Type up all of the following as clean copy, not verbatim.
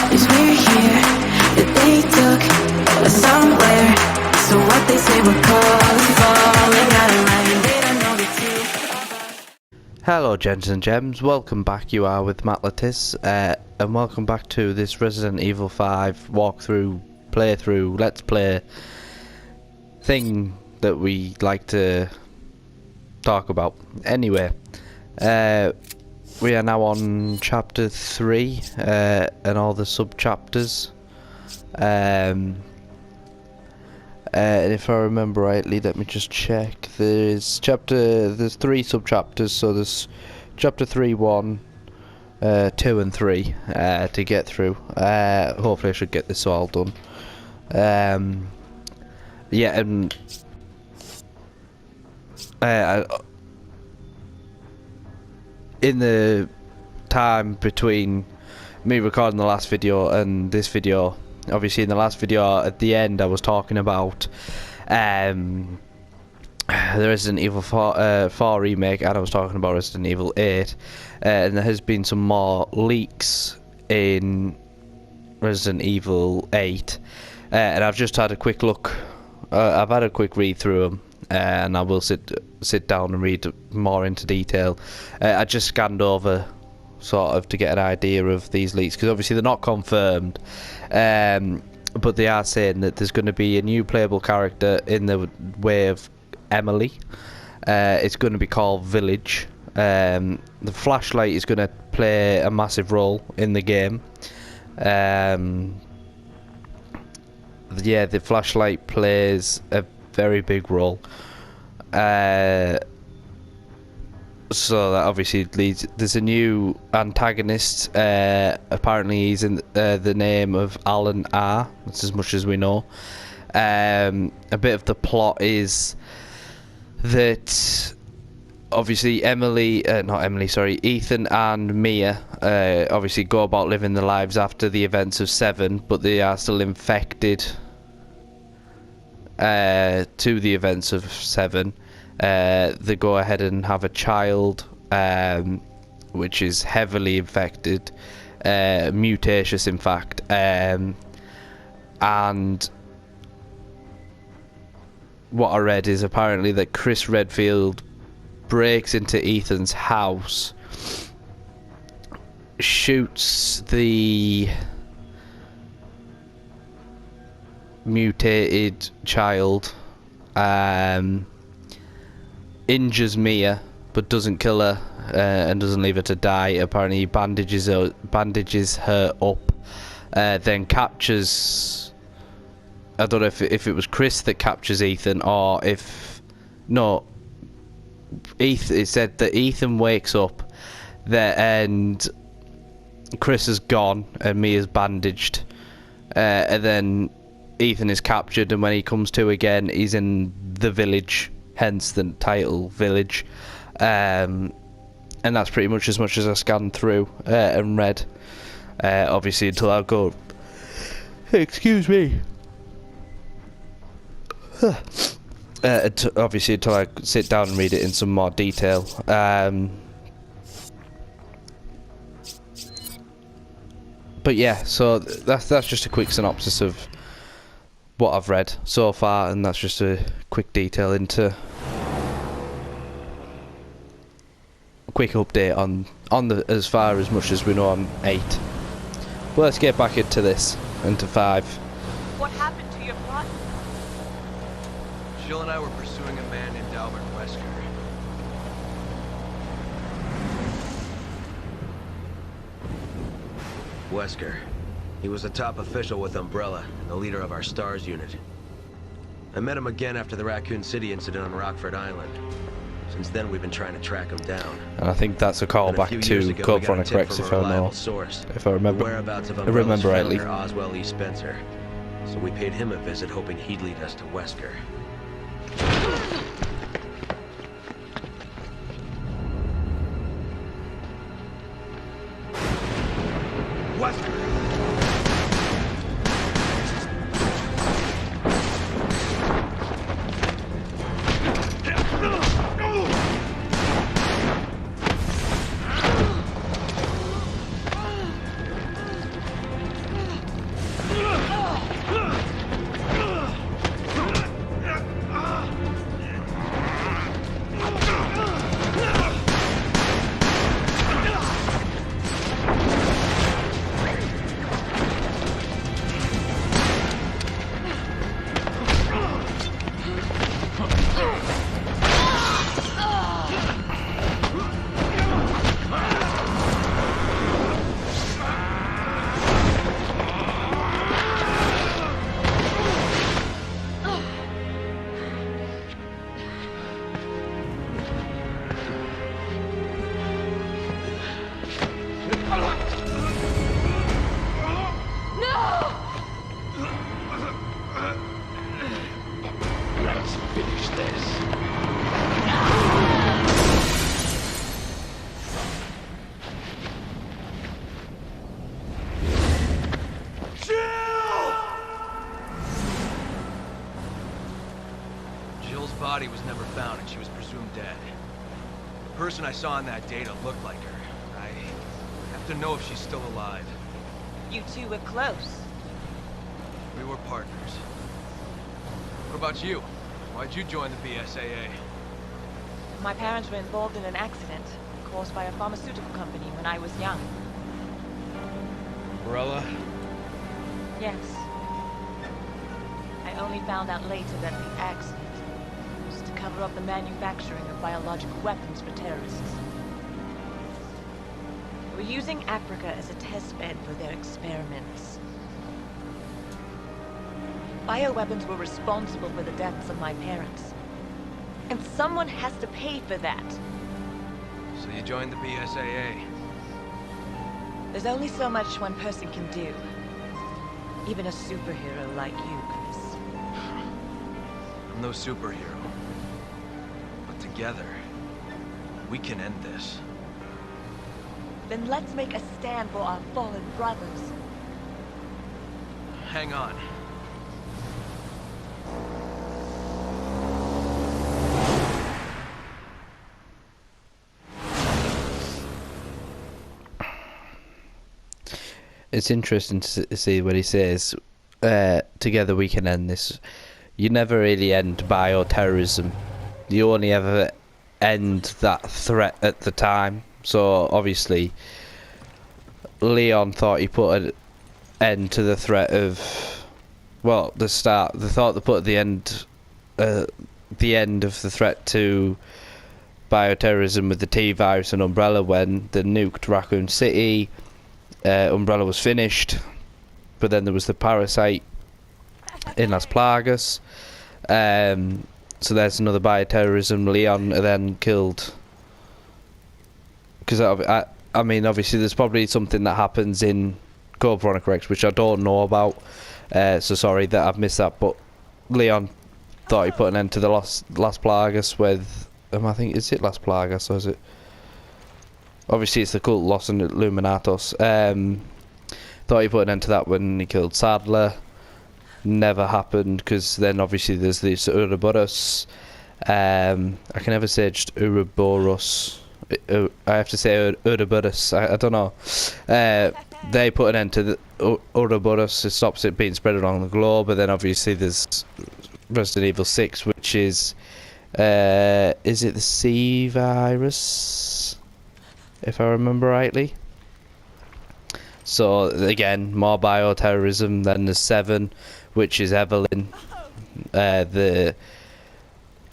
'cause we're here, that they took us somewhere. So what they say we're calling, falling out of line. They don't know the truth. Hello gents and gems, welcome back. You are with Matt Lattis, and welcome back to this Resident Evil 5 walkthrough, playthrough, let's play thing that we like to talk about. Anyway, we are now on chapter 3 and all the sub-chapters. And if I remember rightly, let me just check. There's 3 sub-chapters, so there's chapter 3, 1, 2 and 3 to get through. Hopefully I should get this all done. Yeah, and in the time between me recording the last video and this video, obviously in the last video at the end I was talking about the Resident Evil 4 remake, and I was talking about Resident Evil 8, and there has been some more leaks in Resident Evil 8, and I've just had a quick look. I've had a quick read through them, and I will sit down and read more into detail. I just scanned over sort of to get an idea of these leaks, because obviously they're not confirmed, but they are saying that there's going to be a new playable character in the way of Emily. It's going to be called Village. The flashlight is going to play a massive role in the game. Yeah, the flashlight plays a very big role. So that obviously leads. There's a new antagonist. Apparently, he's in the name of Alomar. That's as much as we know. A bit of the plot is that obviously Ethan and Mia obviously go about living their lives after the events of 7, but they are still infected to the events of 7. They go ahead and have a child, which is heavily infected, mutacious in fact, and what I read is apparently that Chris Redfield breaks into Ethan's house, shoots the mutated child, injures Mia but doesn't kill her, and doesn't leave her to die. Apparently he bandages her up, then captures, I don't know if it was Chris that captures Ethan, or if no, Ethan. It said that Ethan wakes up there and Chris is gone and Mia's bandaged, and then Ethan is captured, and when he comes to again, he's in the village, hence the title Village. And that's pretty much as I scanned through and read, obviously until I go, excuse me, obviously until I sit down and read it in some more detail. But yeah, so that's just a quick synopsis of what I've read so far, and that's just a quick detail into a quick update on the as far as much as we know on 8. But let's get back into this, into 5. What happened to your plot? Jill and I were pursuing a man named Wesker. Wesker. He was a top official with Umbrella, and the leader of our STARS unit. I met him again after the Raccoon City incident on Rockford Island. Since then, we've been trying to track him down. And I think that's a callback to Confront, correct, if I remember rightly. Oswell E. Spencer. So we paid him a visit, hoping he'd lead us to Wesker. Wesker! body was never found and she was presumed dead. The person I saw in that data looked like her. I have to know if she's still alive. You two were close. We were partners. What about you? Why'd you join the BSAA? My parents were involved in an accident caused by a pharmaceutical company when I was young. Umbrella? Yes. I only found out later that the accident was to cover up the manufacturing of biological weapons for terrorists. They were using Africa as a test bed for their experiments. Bioweapons were responsible for the deaths of my parents. And someone has to pay for that. So you joined the BSAA? There's only so much one person can do. Even a superhero like you, Chris. I'm no superhero. But together, we can end this. Then let's make a stand for our fallen brothers. Hang on. It's interesting to see what he says. Together we can end this. You never really end bioterrorism. You only ever end that threat at the time. So obviously, Leon thought he put an end to the threat of, well, the start. They thought they put the end of the threat to bioterrorism with the T-virus and Umbrella when they nuked Raccoon City. Umbrella was finished, but then there was the parasite in Las Plagas. So there's another bioterrorism. Leon then killed, because I mean obviously there's probably something that happens in Code Veronica X which I don't know about, so sorry that I've missed that, but Leon thought he put an end to the Las Plagas with, I think, is it Las Plagas or is it? Obviously it's the cult Los Illuminatos. Thought he put an end to that when he killed Sadler. Never happened, because then obviously there's this Ouroboros. I can never say just Ouroboros. I have to say Ouroboros. I don't know. They put an end to the Ouroboros. It stops it being spread around the globe. But then obviously there's Resident Evil 6, which is it the C virus, if I remember rightly? So again, more bioterrorism. Then there's 7, which is Evelyn, the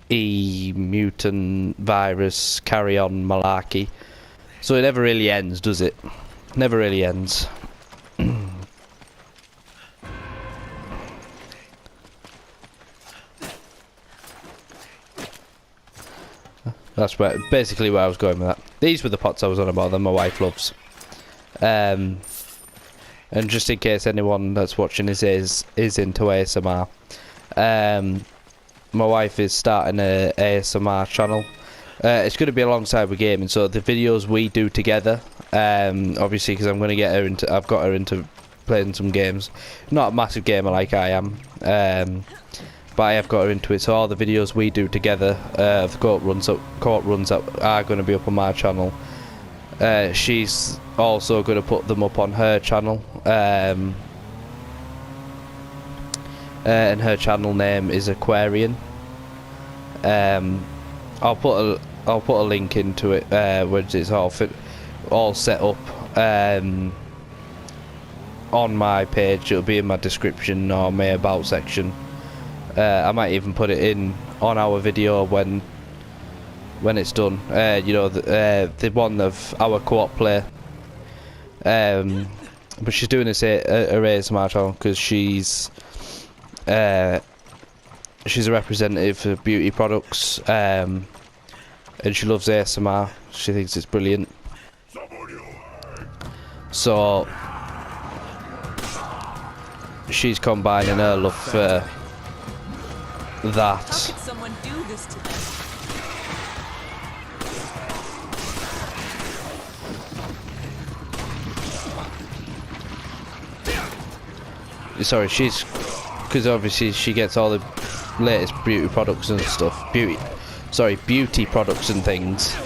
E-mutant virus, carry on malarkey. So it never really ends, does it? Never really ends. That's basically where I was going with that. These were the pots I was on about that my wife loves. And just in case anyone that's watching is into ASMR, my wife is starting a ASMR channel. It's going to be alongside with gaming, so the videos we do together, obviously because I'm going to get her into, I've got her into playing some games. Not a massive gamer like I am, but I have got her into it. So all the videos we do together, the co-op runs up are going to be up on my channel. She's also going to put them up on her channel, and her channel name is Aquarian. I'll put a link into it when it's all set up on my page. It'll be in my description or my about section. I might even put it in on our video when it's done. You know, the one of our co-op play. But she's doing this at ASMR channel because she's a representative for beauty products, and she loves ASMR. She thinks it's brilliant. So she's combining her love for that. How could someone do this to them? Sorry, she's, because obviously she gets all the latest beauty products and stuff. Beauty products and things.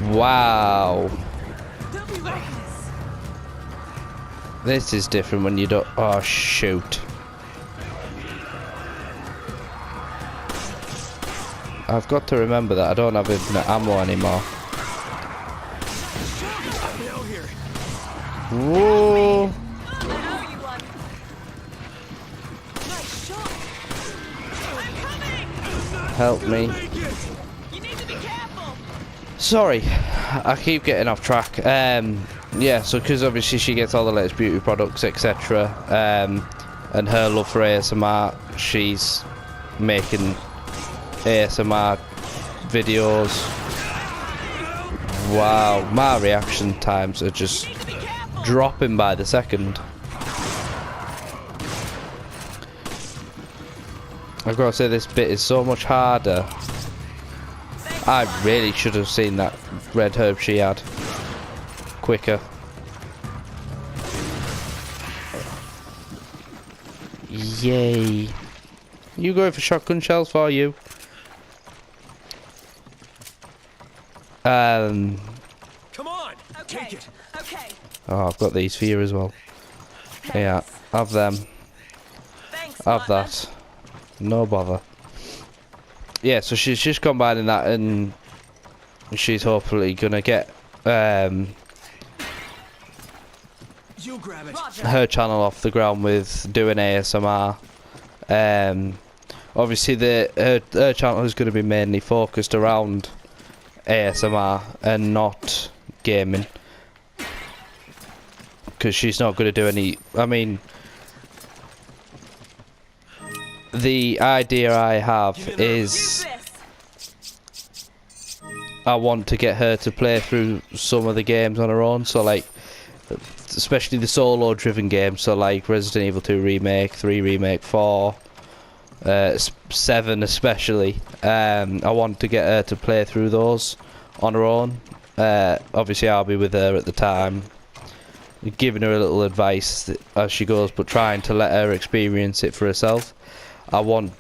Wow. This is different when you don't. Oh shoot. I've got to remember that I don't have infinite ammo anymore. Whoa. Help me. Sorry, I keep getting off track. Yeah, so because obviously she gets all the latest beauty products, etc. And her love for ASMR, she's making ASMR videos. Wow, my reaction times are just dropping by the second. I've got to say, this bit is so much harder. I really should have seen that red herb she had quicker. Yay. You going for shotgun shells for you? Come on, take it. Okay. Oh, I've got these for you as well. Yeah, have them. Thanks, Have that. No bother. Yeah, so she's just combining that, and she's hopefully gonna get You grab it. her channel off the ground with doing ASMR. Obviously her channel is going to be mainly focused around ASMR and not gaming, because she's not going to do any. I mean, the idea I have is I want to get her to play through some of the games on her own, so like especially the solo driven games, so like Resident Evil 2 Remake, 3 Remake, 4, 7 especially. I want to get her to play through those on her own. Obviously I'll be with her at the time, giving her a little advice as she goes, but trying to let her experience it for herself. I want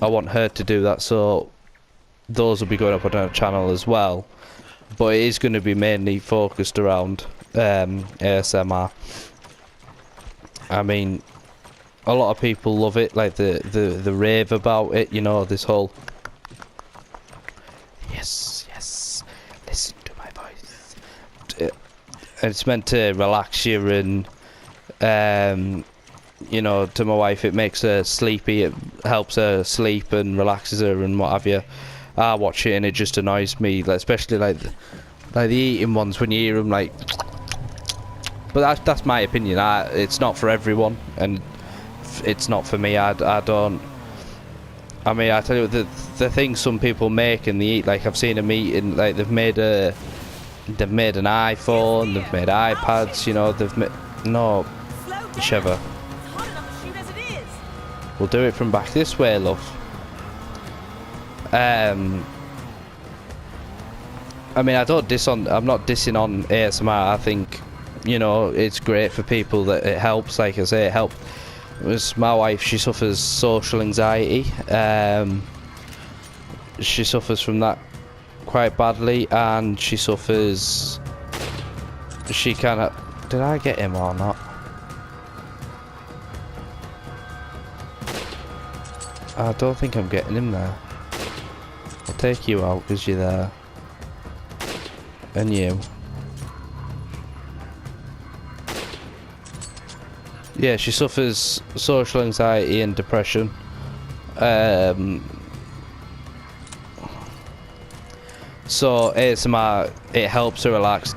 her to do that, so those will be going up on her channel as well, but it is going to be mainly focused around ASMR. I mean, a lot of people love it, like the rave about it, you know, this whole yes, listen to my voice. It's meant to relax you, and you know, to my wife it makes her sleepy, it helps her sleep and relaxes her and what have you. I watch it and it just annoys me, like, especially like the eating ones, when you hear them like. But that's my opinion. It's not for everyone, and it's not for me. I don't. I mean, I tell you, the things some people make and they eat, like I've seen them eating, like they've made an iPhone, they've made iPads, you know, they've made no. Sheva. We'll do it from back this way, love. I mean, I'm not dissing on ASMR. I think, you know, it's great for people that it helps. Like I say, it helped. It was my wife. She suffers social anxiety. She suffers from that quite badly, and she suffers. She kind of. Did I get him or not? I don't think I'm getting him there. I'll take you out because you're there. And you. Yeah, she suffers social anxiety and depression. So ASMR, it helps her relax.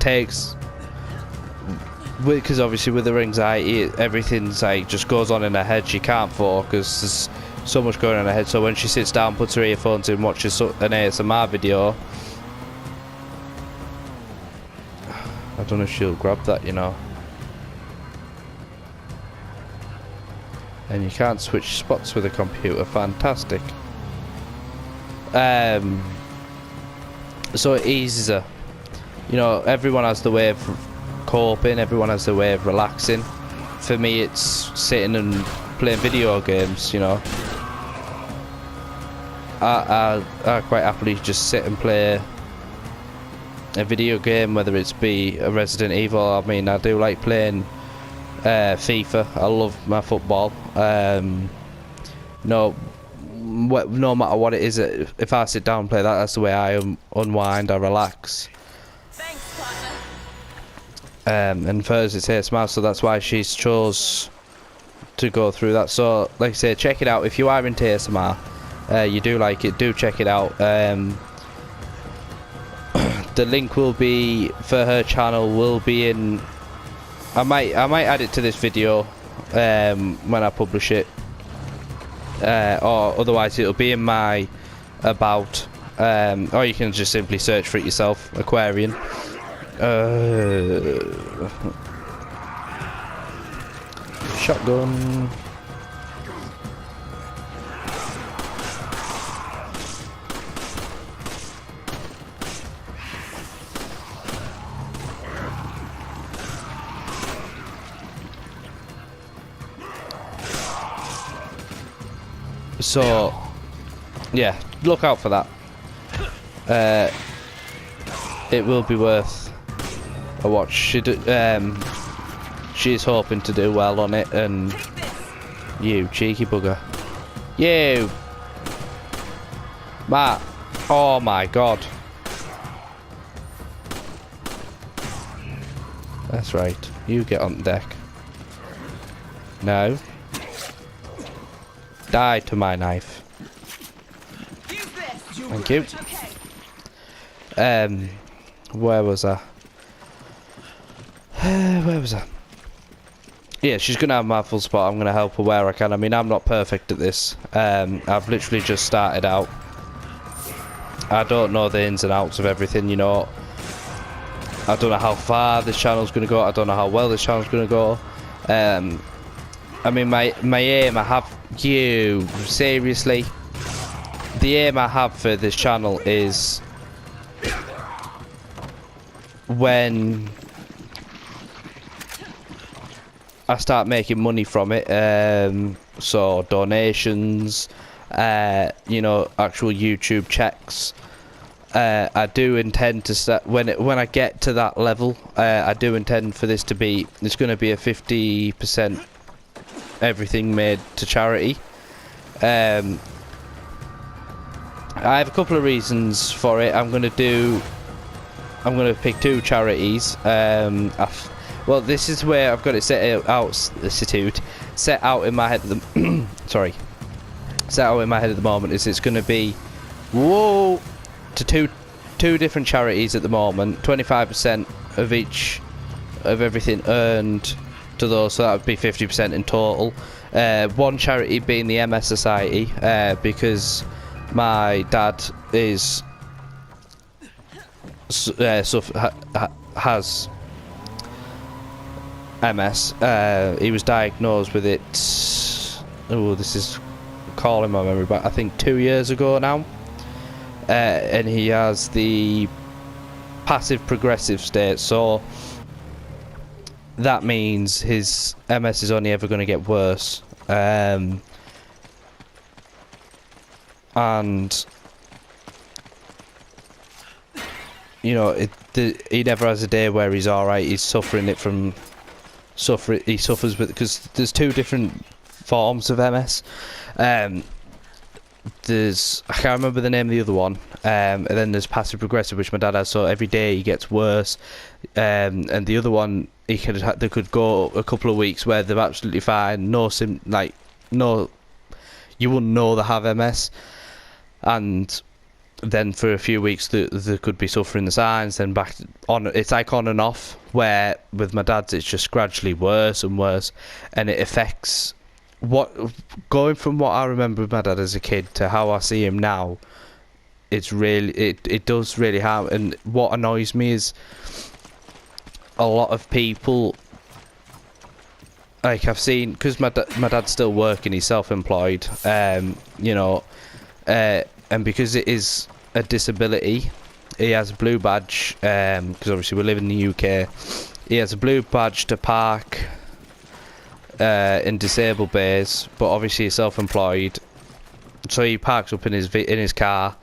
Because obviously with her anxiety, everything's like just goes on in her head. She can't focus. There's so much going on in her head. So when she sits down, puts her earphones in, watches an ASMR video, I don't know if she'll grab that, you know. And you can't switch spots with a computer. Fantastic. So it eases her. You know, everyone has the way of coping. Everyone has the way of relaxing. For me, it's sitting and playing video games, you know. I quite happily just sit and play a video game, whether it's be a Resident Evil. I mean, I do like playing FIFA. I love my football. No matter what it is, if I sit down and play that, that's the way I unwind, I relax. Thanks, partner. And first it's ASMR, so that's why she's chose to go through that. So, like I say, check it out. If you are into ASMR, you do like it, do check it out. The link will be for her channel will be in. I might add it to this video when I publish it, or otherwise it'll be in my about, or you can just simply search for it yourself. Aquarian. Shotgun. So, yeah, look out for that. It will be worth a watch. She's hoping to do well on it, and you cheeky bugger, you, Matt. Oh my god. That's right. You get on deck. No. Die to my knife. Thank you. Where was I? Where was I? Yeah, she's gonna have my full support. I'm gonna help her where I can. I mean, I'm not perfect at this. I've literally just started out. I don't know the ins and outs of everything, you know. I don't know how far this channel's gonna go. I don't know how well this channel's gonna go. I mean, my aim, I have you seriously. The aim I have for this channel is when I start making money from it, so donations, you know, actual YouTube checks. I do intend to start when I get to that level. I do intend for this to be. It's going to be a 50% everything made to charity. I have a couple of reasons for it. I'm going to pick two charities. Well, this is where I've got it set out in my head. Sorry, set out in my head at the moment. Is it's going to be to two different charities at the moment. 25% of each of everything earned to those, so that would be 50% in total. One charity being the MS Society, because my dad is has MS. He was diagnosed with it. Oh, this is calling my memory back. I think 2 years ago now, and he has the passive progressive state. So that means his MS is only ever going to get worse. And you know, he never has a day where he's alright. He's suffering it from he suffers with, because there's two different forms of MS. There's, I can't remember the name of the other one, and then there's passive progressive, which my dad has, so every day he gets worse. And the other one, they could go a couple of weeks where they're absolutely fine, you wouldn't know they have MS, and then for a few weeks they could be suffering the signs, then back on. It's like on and off, where with my dad's it's just gradually worse and worse, and it affects going from what I remember with my dad as a kid to how I see him now. It's really, it does really harm. And what annoys me is a lot of people, like I've seen, because my dad's still working, he's self-employed, you know, and because it is a disability, he has a blue badge, because obviously we live in the UK. He has a blue badge to park in disabled bays, but obviously he's self-employed. So he parks up in his car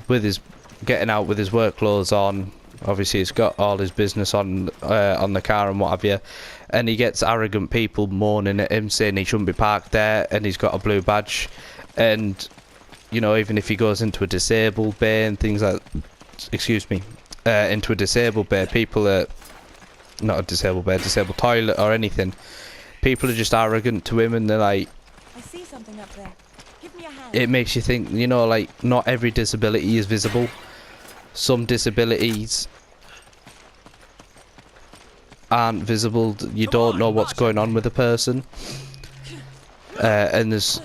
with his getting out with his work clothes on. Obviously, he's got all his business on the car and what have you. And he gets arrogant people moaning at him, saying he shouldn't be parked there, and he's got a blue badge. And you know, even if he goes into a disabled bay and things like, into a disabled bay, people are not a disabled bay, disabled toilet or anything. People are just arrogant to him, and they're like, I see something up there. Give me a hand. it makes you think, you know, like, not every disability is visible. Some disabilities aren't visible. You don't know what's going on with a person. And there's,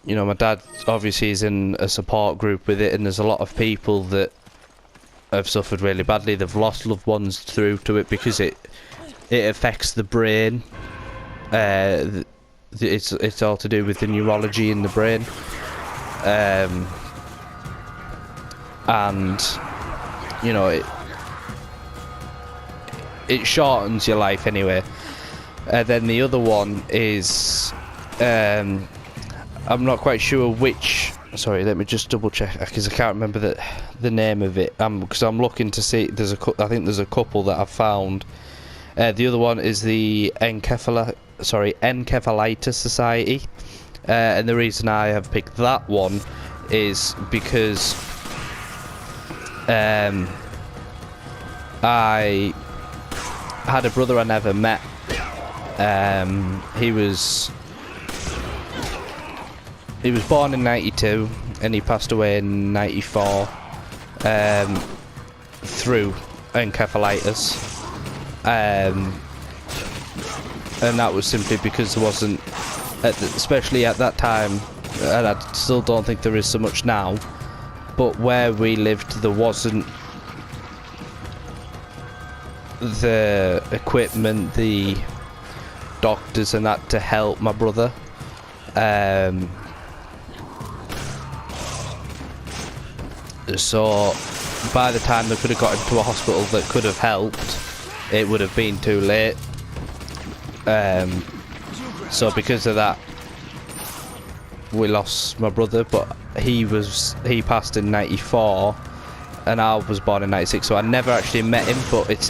you know, my dad obviously is in a support group with it, and there's a lot of people that have suffered really badly. They've lost loved ones through to it because it affects the brain. It's all to do with the neurology in the brain, and you know, it shortens your life anyway. Then the other one is I'm not quite sure which. Sorry, let me just double check because I can't remember the name of it. Because I'm looking to see. I think there's a couple that I've found. The other one is the Encephalitis Society, and the reason I have picked that one is because I had a brother I never met. He was born in '92 and he passed away in '94 through encephalitis. And that was simply because there wasn't, especially at that time, and I still don't think there is so much now, but where we lived there wasn't the equipment, the doctors and that to help my brother. So by the time they could have got him to a hospital that could have helped, it would have been too late. So because of that, we lost my brother. But he passed in '94, and I was born in '96. So I never actually met him. But there's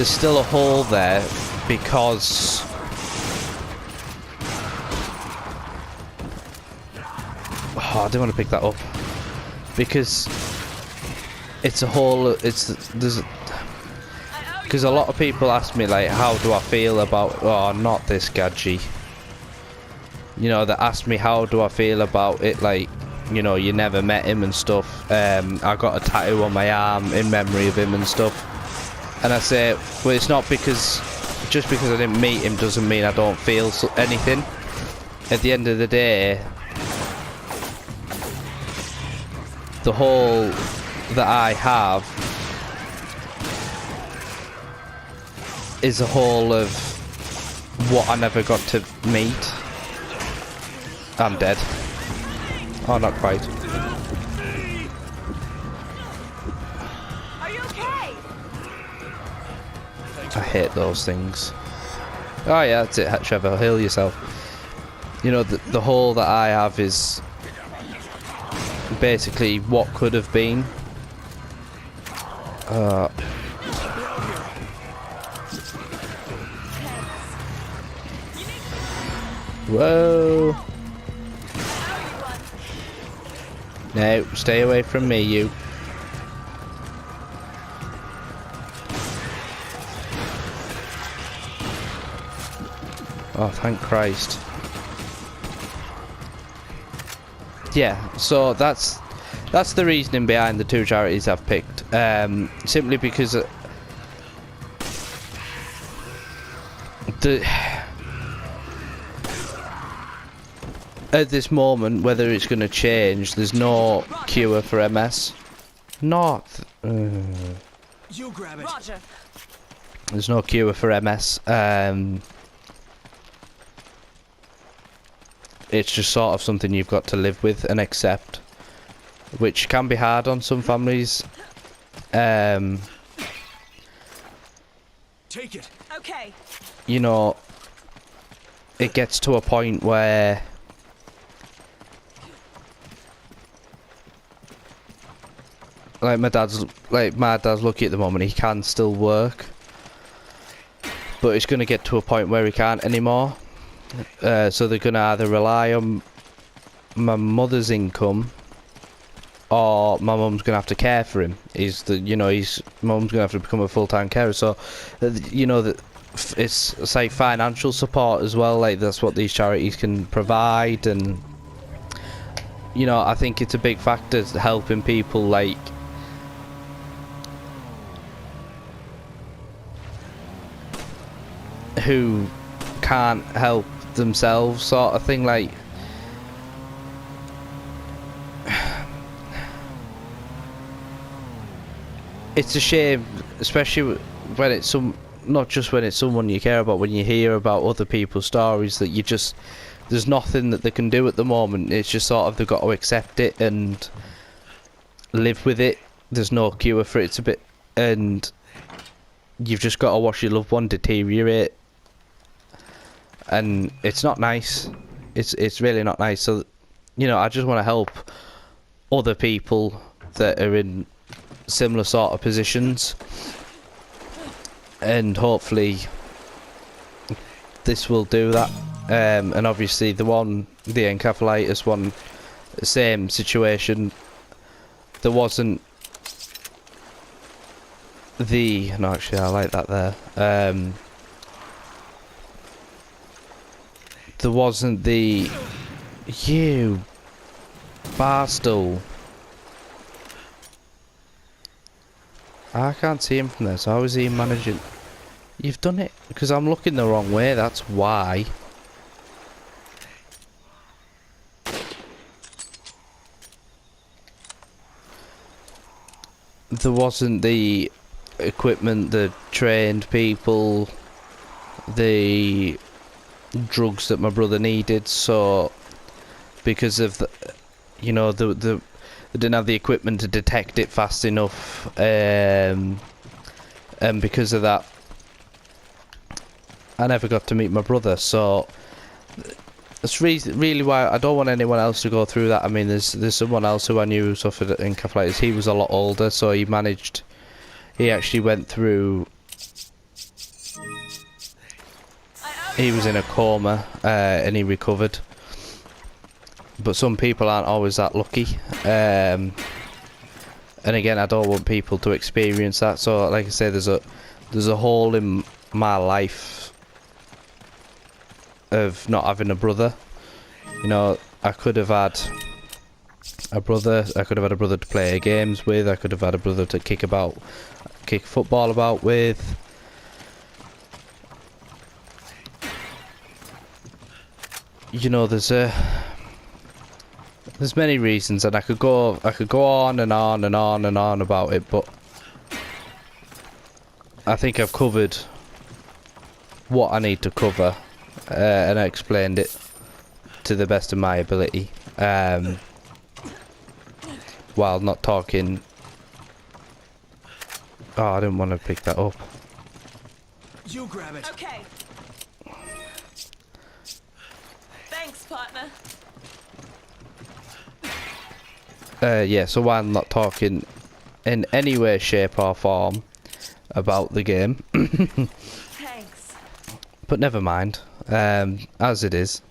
still a hole there because I didn't want to pick that up because it's a hole. Because a lot of people ask me, like, how do I feel about, not this Gadji. You know, they ask me how do I feel about it, like, you know, you never met him and stuff. I got a tattoo on my arm in memory of him and stuff. And I say, well, it's not because, just because I didn't meet him doesn't mean I don't feel anything. At the end of the day, the hole that I have is a whole of what I never got to meet. I'm dead. Oh, not quite. Are you okay? I hate those things. Oh yeah, that's it, Sheva, heal yourself. You know, the hole that I have is basically what could have been. Whoa! No, stay away from me, you. Oh, thank Christ. Yeah, so that's the reasoning behind the two charities I've picked. Simply because at this moment, whether it's going to change, there's no cure for MS. You grab it. Roger. There's no cure for MS. It's just sort of something you've got to live with and accept, which can be hard on some families. Take it. Okay. You know, it gets to a point where like my dad's lucky at the moment. He can still work, but it's going to get to a point where he can't anymore. So they're going to either rely on my mother's income, or my mum's going to have to care for him. Mum's going to have to become a full-time carer. So, you know, that it's like financial support as well. Like that's what these charities can provide, and you know, I think it's a big factor helping people like who can't help themselves, sort of thing. Like, it's a shame, especially when it's not just when it's someone you care about, when you hear about other people's stories, that there's nothing that they can do at the moment. It's just sort of they've got to accept it and live with it. There's no cure for it. It's a bit, and you've just got to watch your loved one deteriorate, and it's not nice. It's really not nice. So, you know, I just want to help other people that are in similar sort of positions, and hopefully this will do that. And obviously the encephalitis one, same situation. There wasn't no, actually I like that there. There wasn't you barstool. I can't see him from there, so how is he managing? You've done it because I'm looking the wrong way, that's why. There wasn't the equipment, the trained people, the drugs that my brother needed, so because of the, you know, they didn't have the equipment to detect it fast enough, and because of that I never got to meet my brother. So that's really why I don't want anyone else to go through that. I mean, there's someone else who I knew who suffered encephalitis. He was a lot older, so he actually went through, he was in a coma, and he recovered. But some people aren't always that lucky, and again, I don't want people to experience that. So like I say, there's a hole in my life of not having a brother. You know, I could have had a brother to play games with, I could have had a brother to kick football about with. You know, there's many reasons, and I could go on and on and on and on about it, but I think I've covered what I need to cover, and I explained it to the best of my ability, while not talking. Oh, I didn't want to pick that up. You grab it. Okay. Thanks, partner. Yeah, so while not talking in any way, shape or form about the game, Thanks. but never mind, as it is.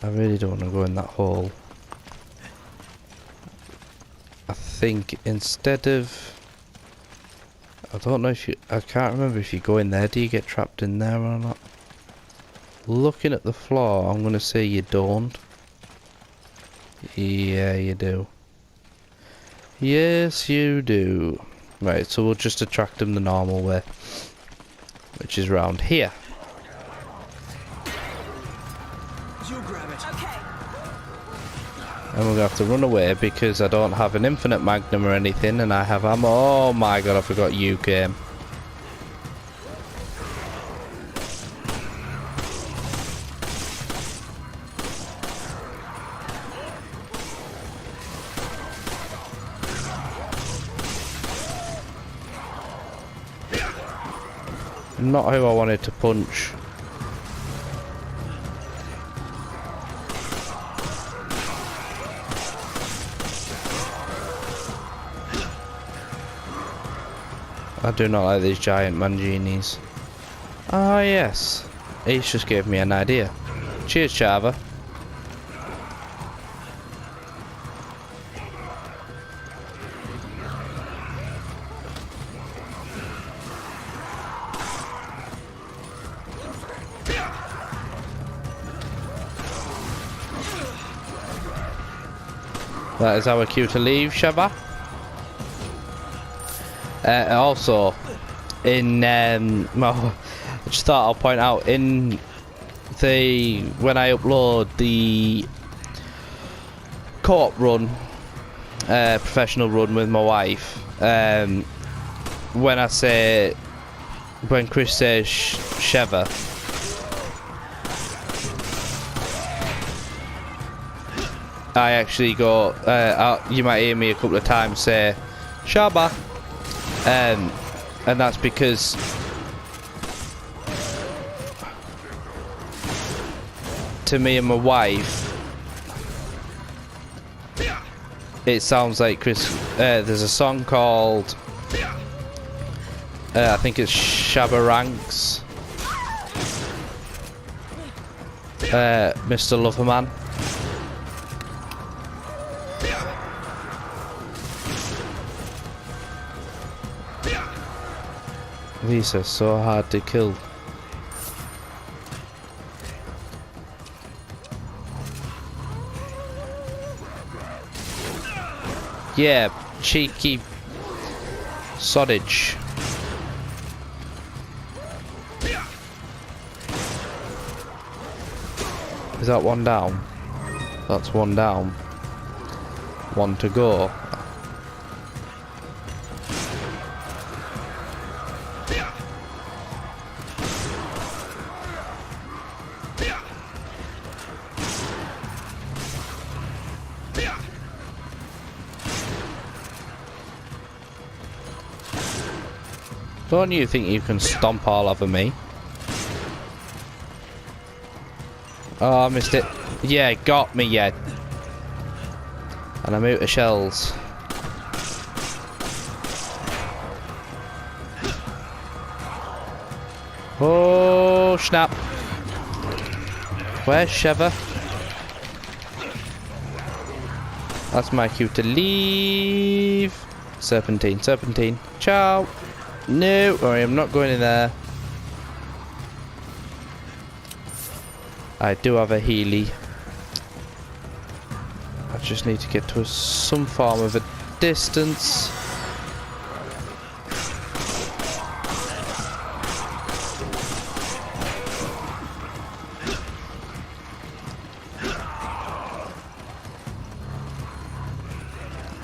I really don't want to go in that hole. I think instead of, I don't know if I can't remember if you go in there, do you get trapped in there or not? Looking at the floor, I'm going to say you don't. Yeah, you do. Yes, you do. Right, so we'll just attract them the normal way, which is round here. You grab it. Okay. And we're going to have to run away because I don't have an infinite magnum or anything, and I have ammo. Oh my god, I forgot you came. Not who I wanted to punch. I do not like these giant manginis. Ah, yes. Ace just gave me an idea. Cheers, Sheva. That is our cue to leave, Sheva. Also, in well, I just thought I'll point out in the when I upload the co-op run, professional run with my wife, when Chris says Sheva, I actually go. You might hear me a couple of times say Shaba. And that's because to me and my wife it sounds like Chris. There's a song called I think it's Shabba Ranks, Mr. Loverman. These are so hard to kill. Yeah, cheeky soddage. Is that one down? That's one down. One to go. Don't you think you can stomp all over me? Oh, I missed it. Yeah, got me, yeah. And I'm out of shells. Oh, snap. Where's Sheva? That's my cue to leave. Serpentine, serpentine. Ciao. No, I am not going in there. I do have a Healy. I just need to get to some form of a distance.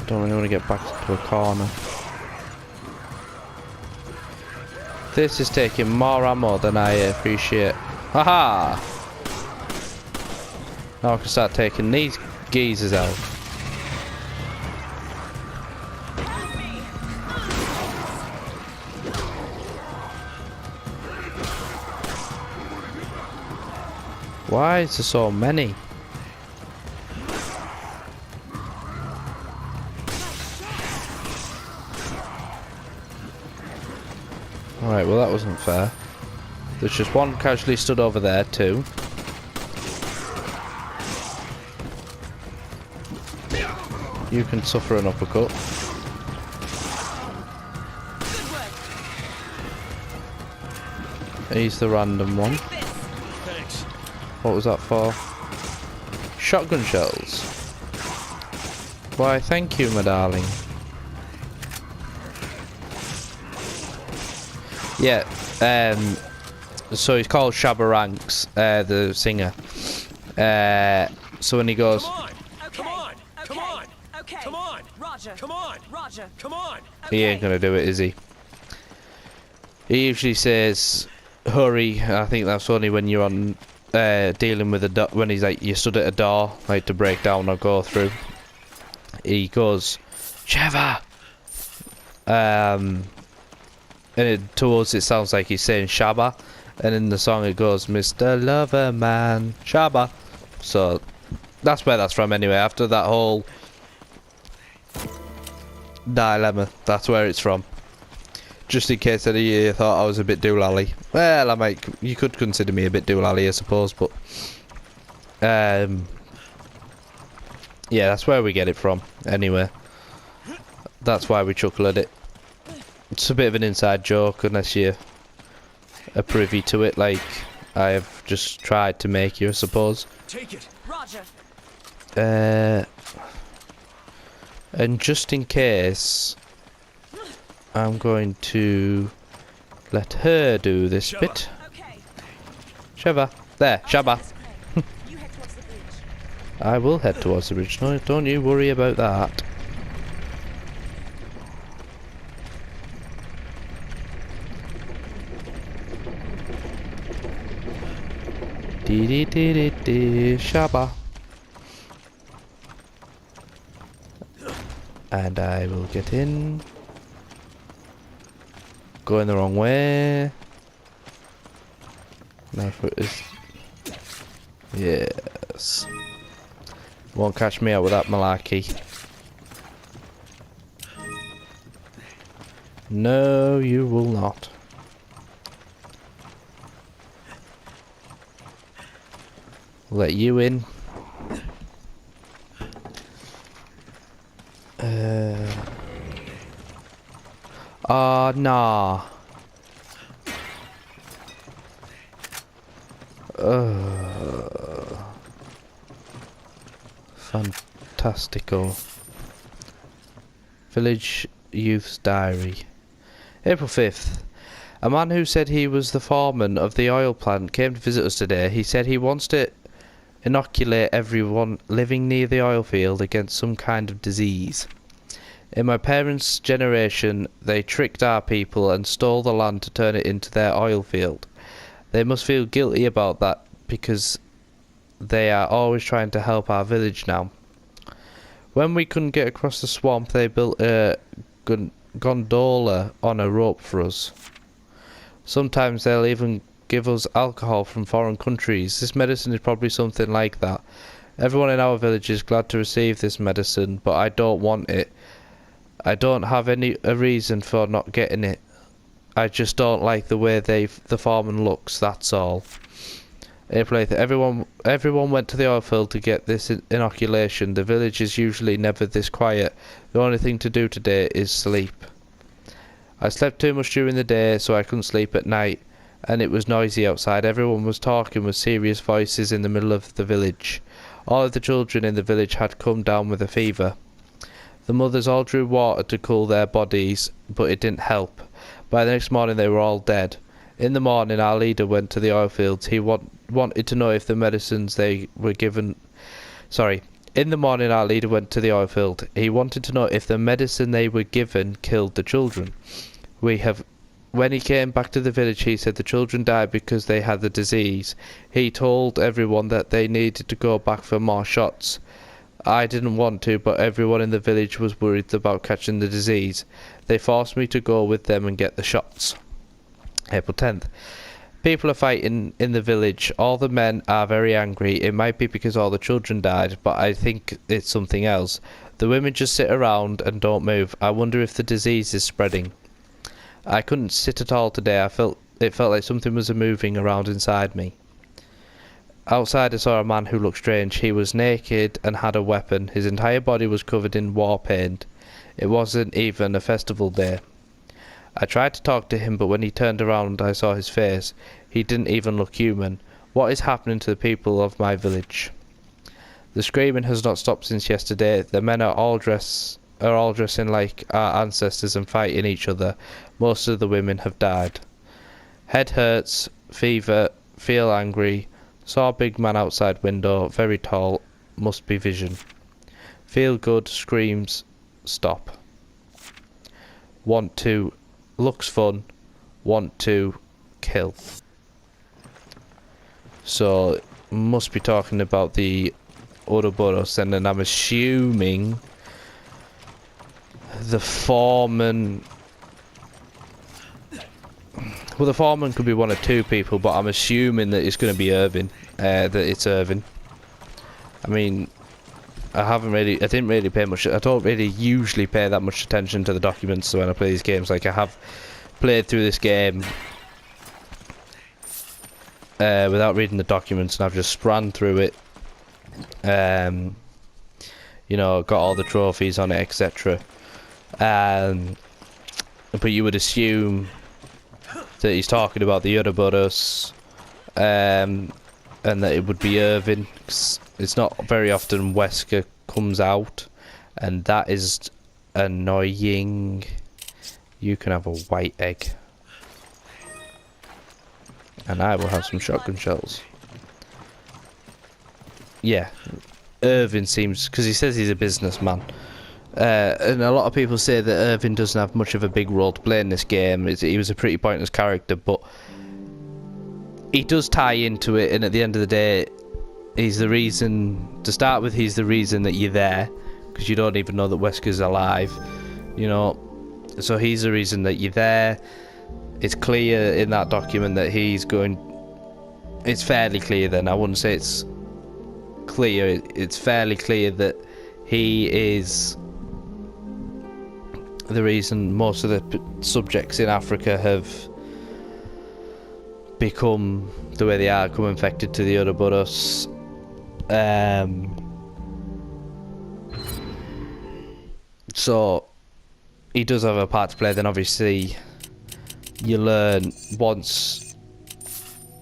Don't really want to get back to a corner. This is taking more ammo than I appreciate. Haha! Now I can start taking these geezers out. Why is there so many? Alright, well that wasn't fair. There's just one casually stood over there too. You can suffer an uppercut. He's the random one. What was that for? Shotgun shells. Why, thank you, my darling. Yeah, so he's called Shabba Ranks, the singer. So when he goes... Come on! Come on! Okay. Come on! Roger. Come on! Roger. Come on! He ain't gonna do it, is he? He usually says, hurry. I think that's only when you're on, dealing with a when he's like, you stood at a door, like to break down or go through. He goes, Sheva! And to us it sounds like he's saying Shabba, and in the song it goes Mr. Loverman Shabba. So that's where that's from anyway. After that whole dilemma, that's where it's from. just in case any of you thought I was a bit doolally. Well, you could consider me a bit doolally, I suppose, but yeah, that's where we get it from. Anyway, that's why we chuckle at it. It's a bit of an inside joke, unless you are privy to it, like I have just tried to make you, I suppose. Take it. Roger. And just in case, I'm going to let her do this Sheva. bit. Okay. Sheva. There, Shaba. You head towards the bridge. I will head towards the bridge. No, don't you worry about that. Dee dee dee dee dee, Shaba. And I will get in. Going the wrong way. My foot is. Yes. Won't catch me out with that malarkey. No, you will not. Let you in. Nah. Fantastico. Village Youth's Diary. April 5th. A man who said he was the foreman of the oil plant came to visit us today. He said he wants to inoculate everyone living near the oil field against some kind of disease. In my parents' generation, they tricked our people and stole the land to turn it into their oil field. They must feel guilty about that because they are always trying to help our village now. When we couldn't get across the swamp, they built a gondola on a rope for us. Sometimes they'll even give us alcohol from foreign countries. This medicine is probably something like that. Everyone in our village is glad to receive this medicine, but I don't want it. I don't have a reason for not getting it. I just don't like the way the foreman looks, that's all. April 8th. Everyone went to the oil field to get this inoculation. The village is usually never this quiet. The only thing to do today is sleep. I slept too much during the day, so I couldn't sleep at night, and it was noisy outside. Everyone was talking with serious voices in the middle of the village. All of the children in the village had come down with a fever. The mothers all drew water to cool their bodies, but it didn't help. By the next morning they were all dead. In the morning our leader went to the oil fields. He wanted to know if the medicines they were given... In the morning our leader went to the oil field. He wanted to know if the medicine they were given killed the children. When he came back to the village, he said the children died because they had the disease. He told everyone that they needed to go back for more shots. I didn't want to, but everyone in the village was worried about catching the disease. They forced me to go with them and get the shots. April 10th. People are fighting in the village. All the men are very angry. It might be because all the children died, but I think it's something else. The women just sit around and don't move. I wonder if the disease is spreading. I couldn't sit at all today. It felt like something was moving around inside me. Outside I saw a man who looked strange. He was naked and had a weapon. His entire body was covered in war paint. It wasn't even a festival day. I tried to talk to him, but when he turned around I saw his face. He didn't even look human. What is happening to the people of my village? The screaming has not stopped since yesterday. The men are all dressing like our ancestors and fighting each other. Most of the women have died. Head hurts, fever, feel angry. Saw a big man outside window, very tall, must be vision. Feel good, screams, stop. Want to, looks fun, want to, kill. So, must be talking about the Ouroboros, and then I'm assuming the foreman... Well, the foreman could be one of two people, but I'm assuming that it's going to be Irving. That it's Irving. I mean, I didn't really pay much. I don't really usually pay that much attention to the documents when I play these games. Like, I have played through this game without reading the documents, and I've just ran through it. You know, got all the trophies on it, etc. But you would assume that he's talking about the Ouroboros, and that it would be Irving. It's not very often Wesker comes out, and that is annoying. You can have a white egg, and I will have some shotgun shells. Yeah, Irving seems, because he says he's a businessman, and a lot of people say that Irving doesn't have much of a big role to play in this game. He was a pretty pointless character, but he does tie into it, and at the end of the day, he's the reason, to start with, he's the reason that you're there, because you don't even know that Wesker's alive, you know, so he's the reason that you're there. It's clear in that document that he's going, it's fairly clear then, I wouldn't say it's clear, it's fairly clear that he is the reason most of the subjects in Africa have become the way they are, become infected to the Ouroboros. So he does have a part to play. Then obviously you learn once,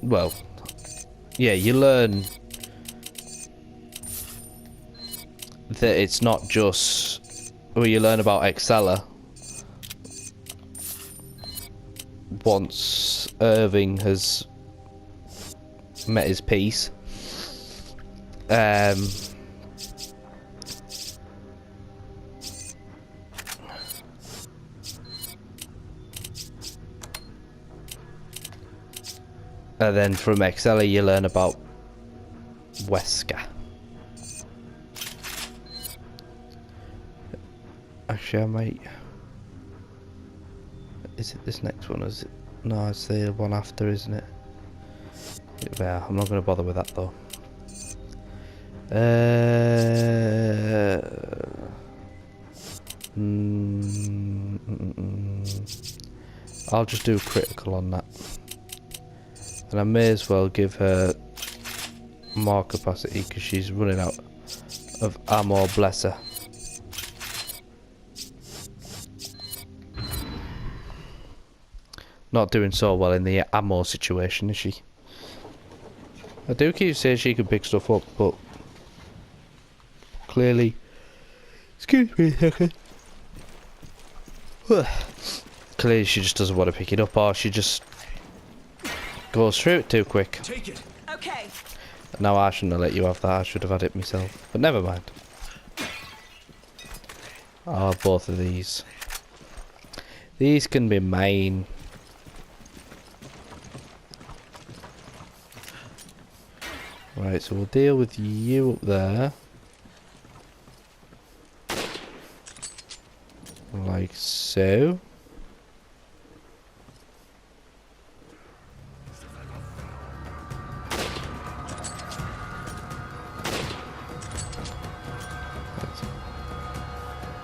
well, yeah, you learn that it's not just, well, you learn about Exceller once Irving has met his peace. And then from Exceller you learn about Wesker. Actually, I might... Is it this next one? Is it? No, it's the one after, isn't it? Yeah, I'm not going to bother with that though. I'll just do critical on that. And I may as well give her more capacity because she's running out of ammo, bless her. Not doing so well in the ammo situation, is she? I do keep saying she can pick stuff up, but clearly, excuse me a second. Clearly she just doesn't want to pick it up, or she just goes through it too quick. Take it. Okay. No, I shouldn't have let you have that. I should have had it myself. But never mind. Oh, both of these. These can be mine. Right, so we'll deal with you up there. Like so.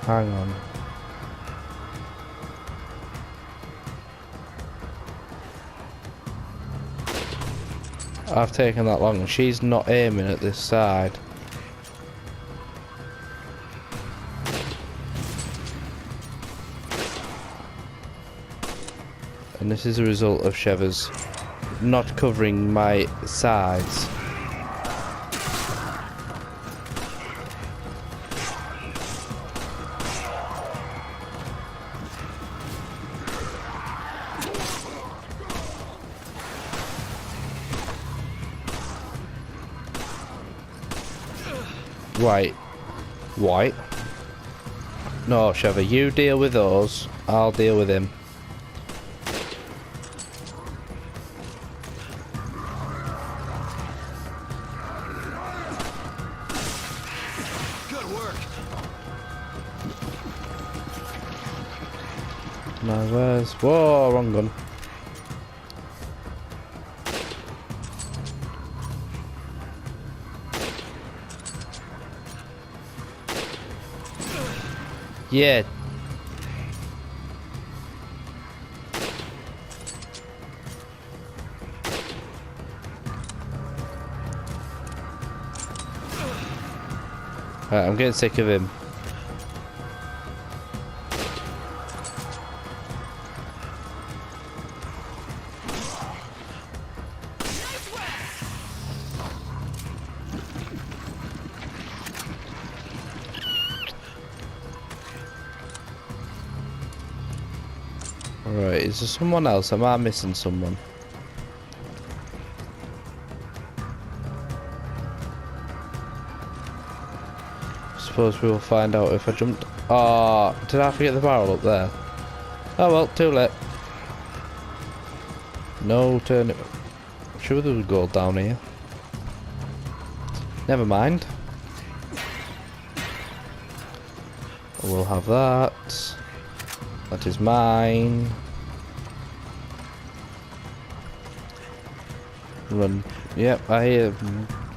Hang on. I've taken that long and she's not aiming at this side. And this is a result of Sheva's not covering my sides. Right. White. No, Sheva, you deal with those. I'll deal with him. Good work. Now where's... Whoa, wrong gun. Yeah. Right, I'm getting sick of him. Right, is there someone else? Am I missing someone? Suppose we will find out if I jumped. Oh, did I forget the barrel up there? Oh well, too late. No turn. I'm sure there was gold down here. Never mind. We'll have that. That is mine. Run. Yep, I hear.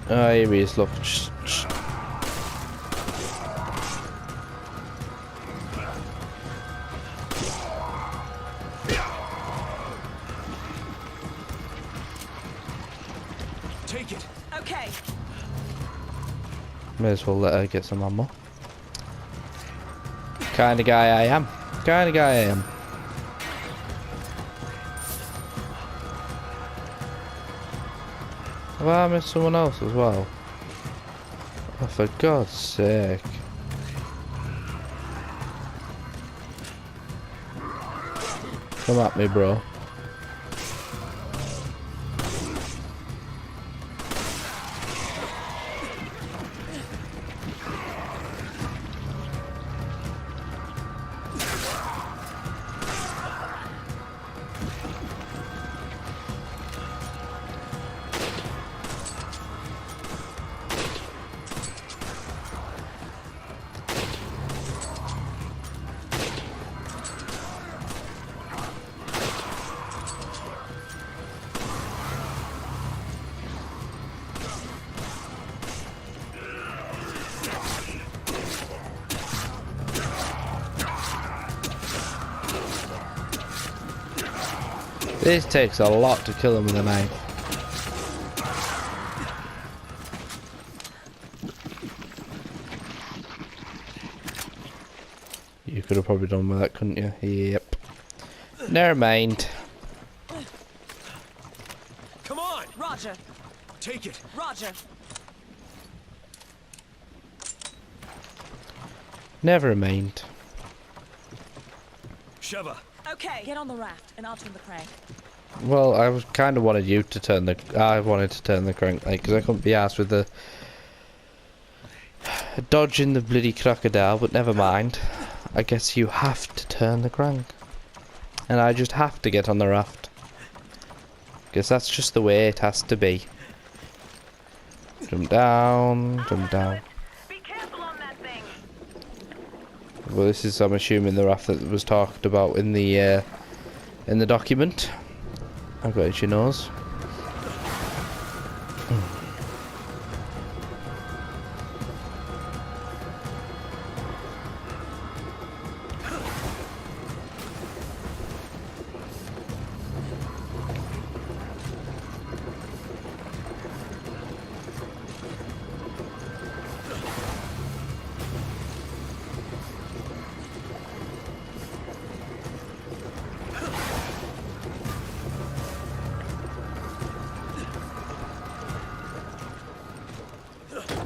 I hear he is. Look. Take it. Okay. May as well let her get some ammo. Kind of guy I am. Kind of guy I am. Have I missed someone else as well? Oh, for God's sake. Come at me, bro. This takes a lot to kill him with a knife. You could have probably done with that, couldn't you? Yep. Never mind. Come on. Roger. Take it. Roger. Never mind. Sheva. Okay. Get on the raft, and I'll turn the crank. Well, I was kind of wanted you to turn the. I wanted to turn the crank, like, because I couldn't be arsed with the dodging the bloody crocodile. But never mind. I guess you have to turn the crank, and I just have to get on the raft. Guess that's just the way it has to be. Jump down, jump down. Be careful on that thing. Well, this is, I'm assuming, the raft that was talked about in the document. I've got itchy nose.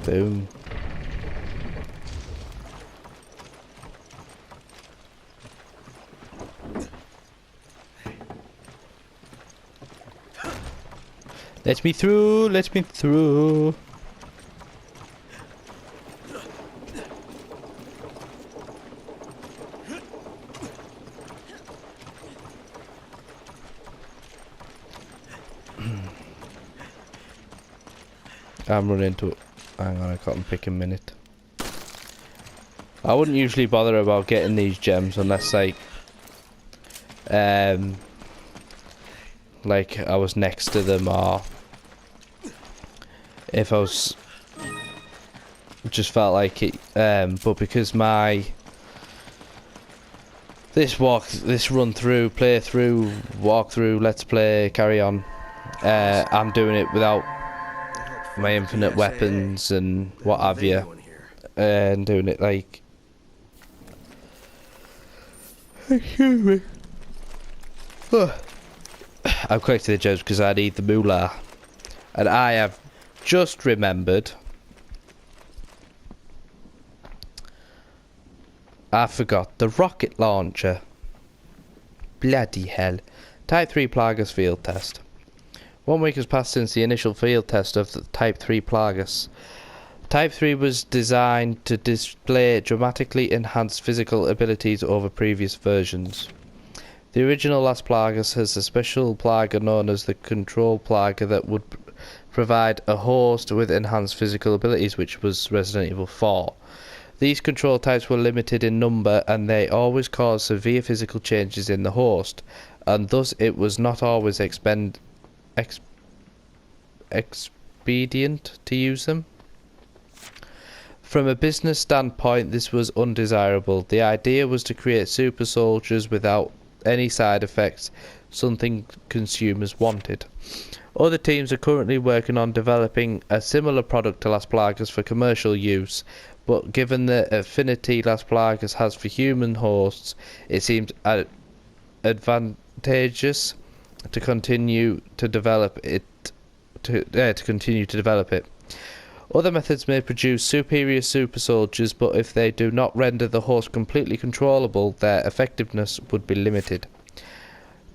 Boom. Let me through, let me through. I'm running into it. Hang on, I can't pick a minute. I wouldn't usually bother about getting these gems unless like I was next to them, or if I was just felt like it. But because my this run through, play through, walk through, let's play, carry on, I'm doing it without my infinite weapons and what have you, and doing it like. Excuse me. I'm collecting the gems because I need the moolah, and I have just remembered. I forgot the rocket launcher. Bloody hell. Type 3 Plagas field test. 1 week has passed since the initial field test of the Type 3 Plagas. Type 3 was designed to display dramatically enhanced physical abilities over previous versions. The original Las Plagas has a special Plaga known as the Control Plaga that would provide a host with enhanced physical abilities, which was Resident Evil 4. These control types were limited in number and they always caused severe physical changes in the host, and thus it was not always expedient to use them. From a business standpoint, this was undesirable. The idea was to create super soldiers without any side effects, something consumers wanted. Other teams are currently working on developing a similar product to Las Plagas for commercial use, but given the affinity Las Plagas has for human hosts, it seems advantageous to continue to develop it. Other methods may produce superior super soldiers, but if they do not render the host completely controllable, their effectiveness would be limited.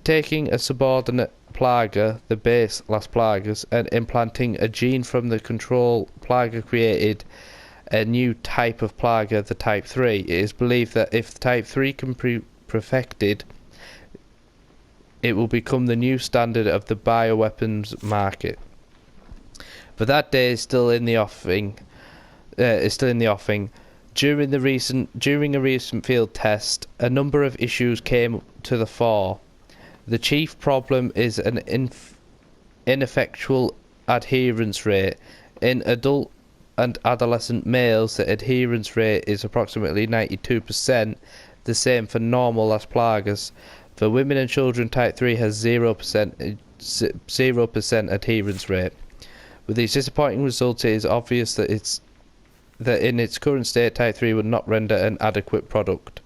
Taking a subordinate Plaga, the base Las Plagas, and implanting a gene from the control Plaga created a new type of Plaga, the Type 3. It is believed that if Type 3 can be perfected, it will become the new standard of the bioweapons market. But that day is still in the offing. During a recent field test, a number of issues came to the fore. The chief problem is an ineffectual adherence rate. In adult and adolescent males, the adherence rate is approximately 92%, the same for normal Las Plagas. For women and children, Type 3 has 0% adherence rate. With these disappointing results, it is obvious that in its current state, Type 3 would not render an adequate product.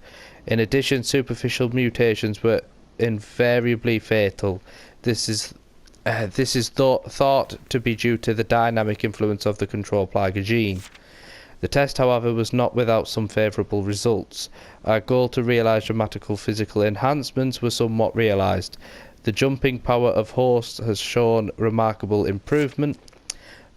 In addition, superficial mutations were invariably fatal. This is thought to be due to the dynamic influence of the control Plaga gene. The test, however, was not without some favourable results. Our goal to realise dramatical physical enhancements was somewhat realised. The jumping power of hosts has shown remarkable improvement.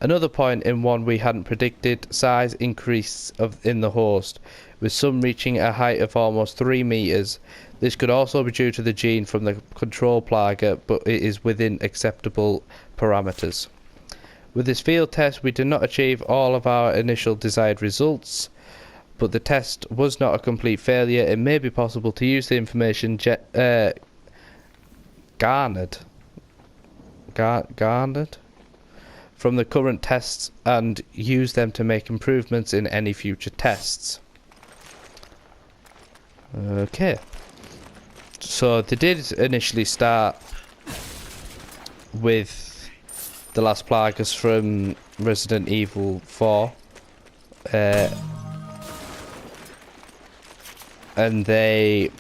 Another point, in one we hadn't predicted, size increase in the host, with some reaching a height of almost 3 meters. This could also be due to the gene from the control Plaga, but it is within acceptable parameters. With this field test, we did not achieve all of our initial desired results, but the test was not a complete failure. It may be possible to use the information garnered from the current tests and use them to make improvements in any future tests. Okay. So they did initially start with the Las Plagas from Resident Evil 4. And they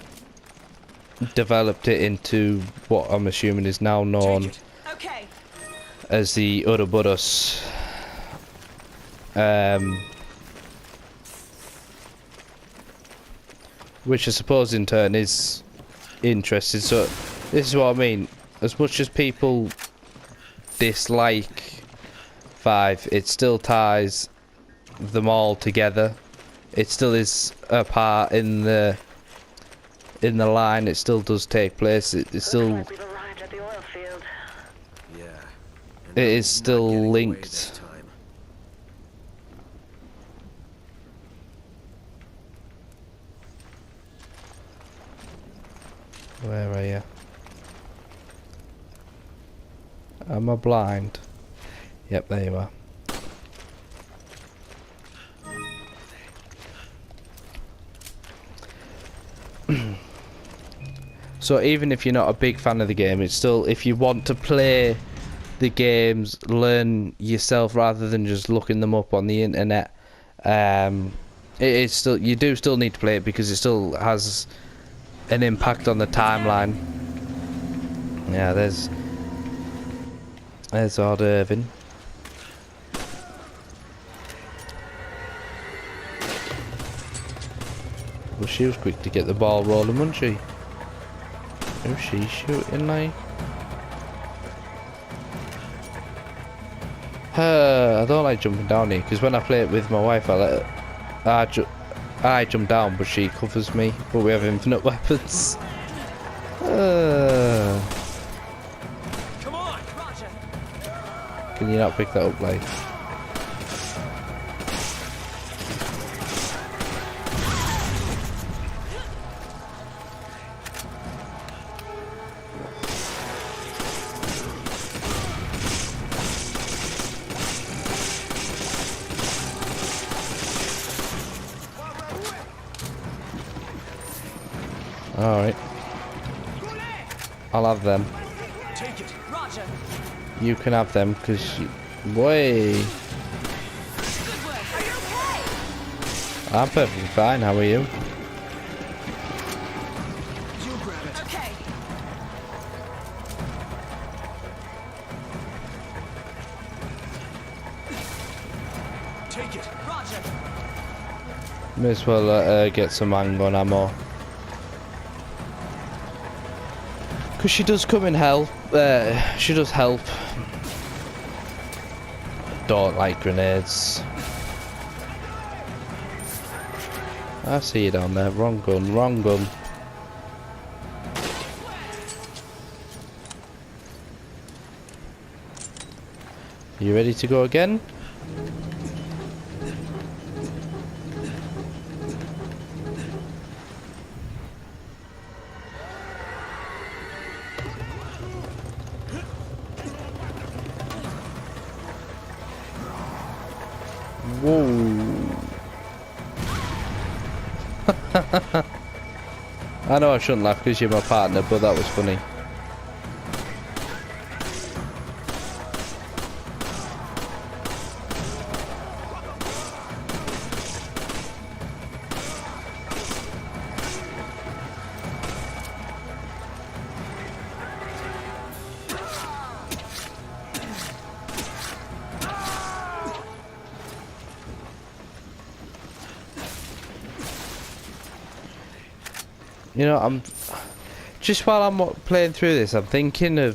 developed it into what I'm assuming is now known as the Ouroboros. Which I suppose in turn is interesting. So this is what I mean. As much as people dislike 5, it still ties them all together. It still is a part in the line. It still does take place. It still it is still linked. Where are you? Am I blind? Yep, there you are. So even if you're not a big fan of the game, it's still, if you want to play the games, learn yourself rather than just looking them up on the internet, It is still, you do still need to play it because it still has an impact on the timeline. Yeah, there's Ricardo Irving. Well, she was quick to get the ball rolling, wasn't she? Who's she shooting like? I don't like jumping down here because when I play it with my wife, I jump down, but she covers me. But we have infinite weapons. Come on, Roger. Can you not pick that up, like? Alright. I'll have them. Take it, Roger. You can have them, because you... Way. I'm perfectly fine, how are you? You grab it. Okay. Take it, Roger. May as well get some handgun ammo. Because she does come in help. She does help. Don't like grenades. I see you down there. Wrong gun, wrong gun. You ready to go again? Whoa. I know I shouldn't laugh because you're my partner, but that was funny. You know, I'm just while I'm playing through this, I'm thinking of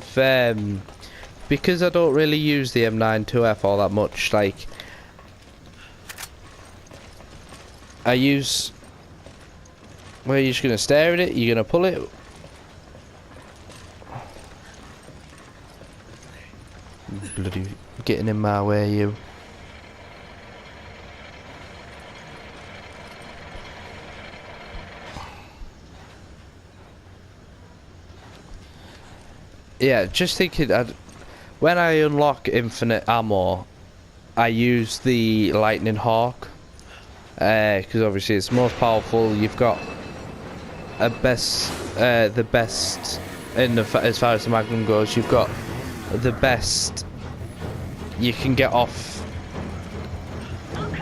because I don't really use the M92F all that much. Like, I use. Well, you're just gonna stare at it. You're gonna pull it. Bloody getting in my way, you. Yeah, just thinking, when I unlock infinite ammo, I use the Lightning Hawk, because obviously it's most powerful. You've got the best in the as far as the Magnum goes. You've got the best. You can get off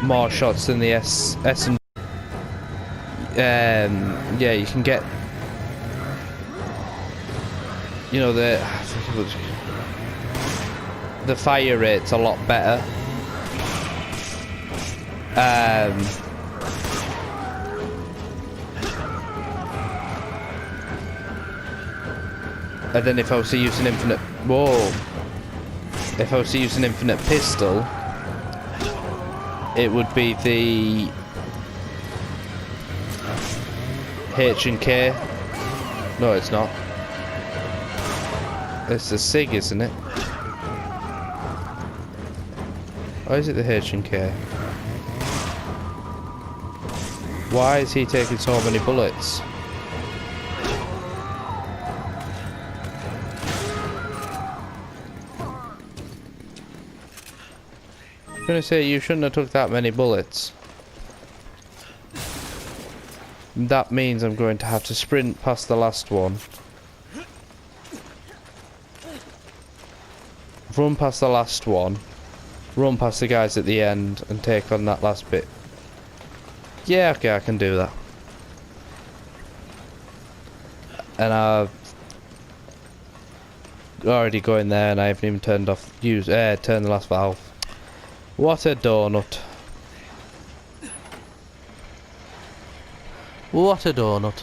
more shots than the S and yeah, you can get. You know, the fire rate's a lot better. And then if I was to use an infinite... Whoa! If I was to use an infinite pistol, it would be the H&K. No, it's not. It's the SIG, isn't it? Or is it the H&K? Why is he taking so many bullets? I'm gonna say you shouldn't have took that many bullets. That means I'm going to have to sprint past the last one. Run past the last one, run past the guys at the end and take on that last bit. Yeah, okay, I can do that. And I've already going there, and I haven't even turned off turned the last valve. What a donut! What a donut!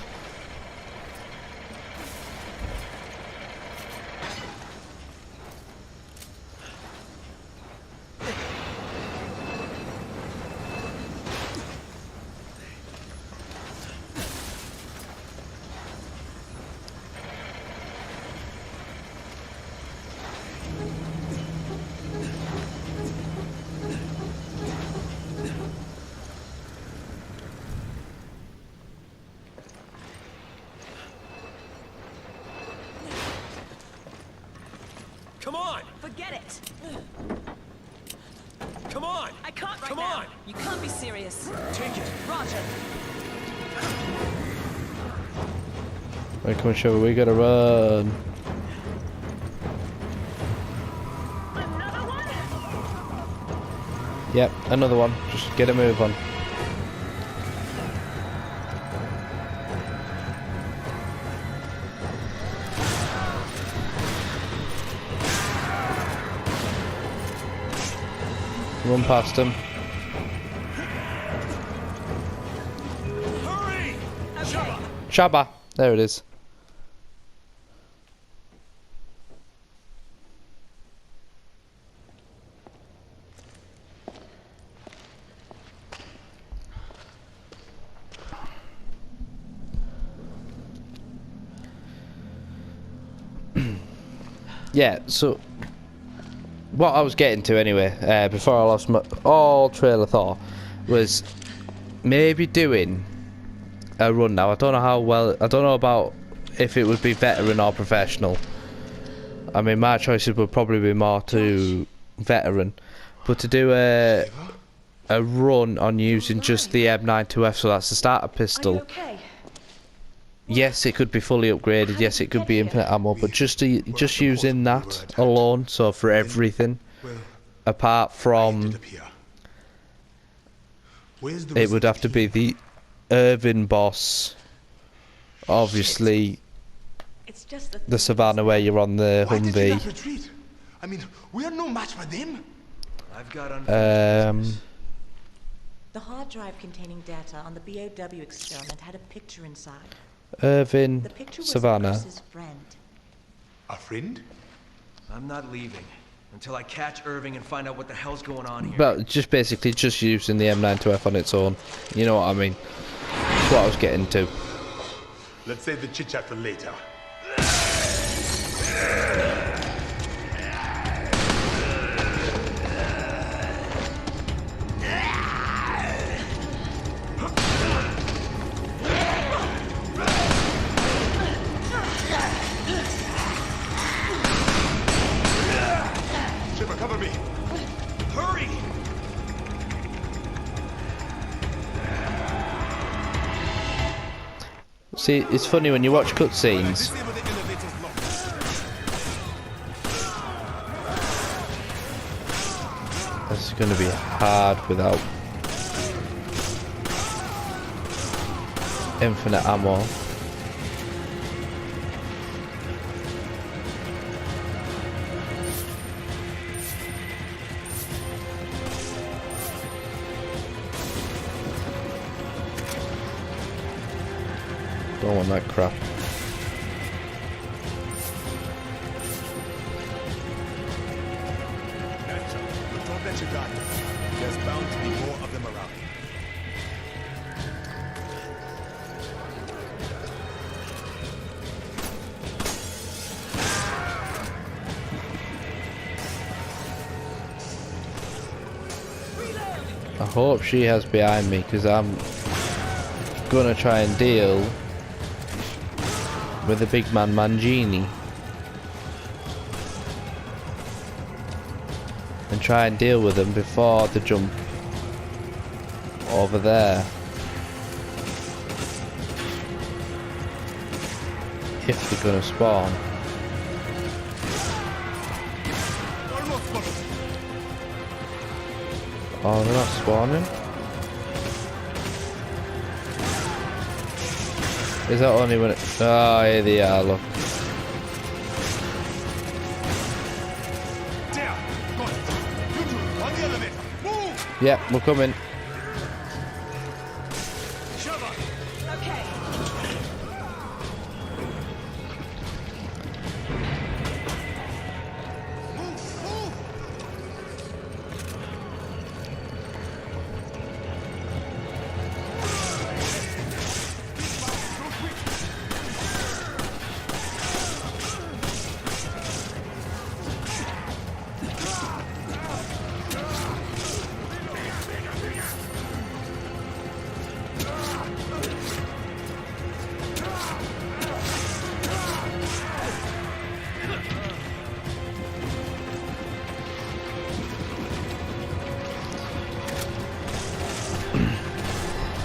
Come on! Forget it! Come on! I can't right Come now! on! You can't be serious! Take it! Roger! Right, come on, Sheva, we gotta run. Another one? Yep, another one. Just get a move on. Run past him. Hurry! Sheva! Shaba! There it is. Yeah, so what I was getting to anyway, before I lost my all trail of thought, was maybe doing a run now. I don't know how well, I don't know about if it would be veteran or professional. I mean, my choices would probably be more to veteran, but to do a run on using just the M92F, so that's the starter Are you pistol. okay? Yes, it could be fully upgraded. Yes, it could be infinite ammo, but just using that alone. So for everything, apart from it would have to be the Irving boss. Obviously, It's just the Savannah where you're on the Why did you not Humvee. retreat? I mean, we are no match for them. I've got unfinished The hard drive containing data on the BOW experiment had a picture inside. Irving, The picture was Savannah. of Chris's friend. A friend? I'm not leaving until I catch Irving and find out what the hell's going on here. Well, just basically just using the M92F on its own. You know what I mean? That's what I was getting to. Let's save the chit chat for later. Sheva, cover me. Hurry! See, it's funny when you watch cutscenes. Disable the elevator's lock. This is going to be hard without infinite ammo. Don't want that crap. Gotcha. But don't let you guard them. There's bound to be more of them around. I hope she has behind me, because I'm gonna try and deal with the big man Mangini. And try and deal with them before the jump over there. If they're gonna spawn. Almost got it. Oh, they're not spawning? Is that only when it... Oh, here they are, look. There! Got it! You two, on the elevator! Move! Yep, we're coming. Sheva! Okay. Move! Move!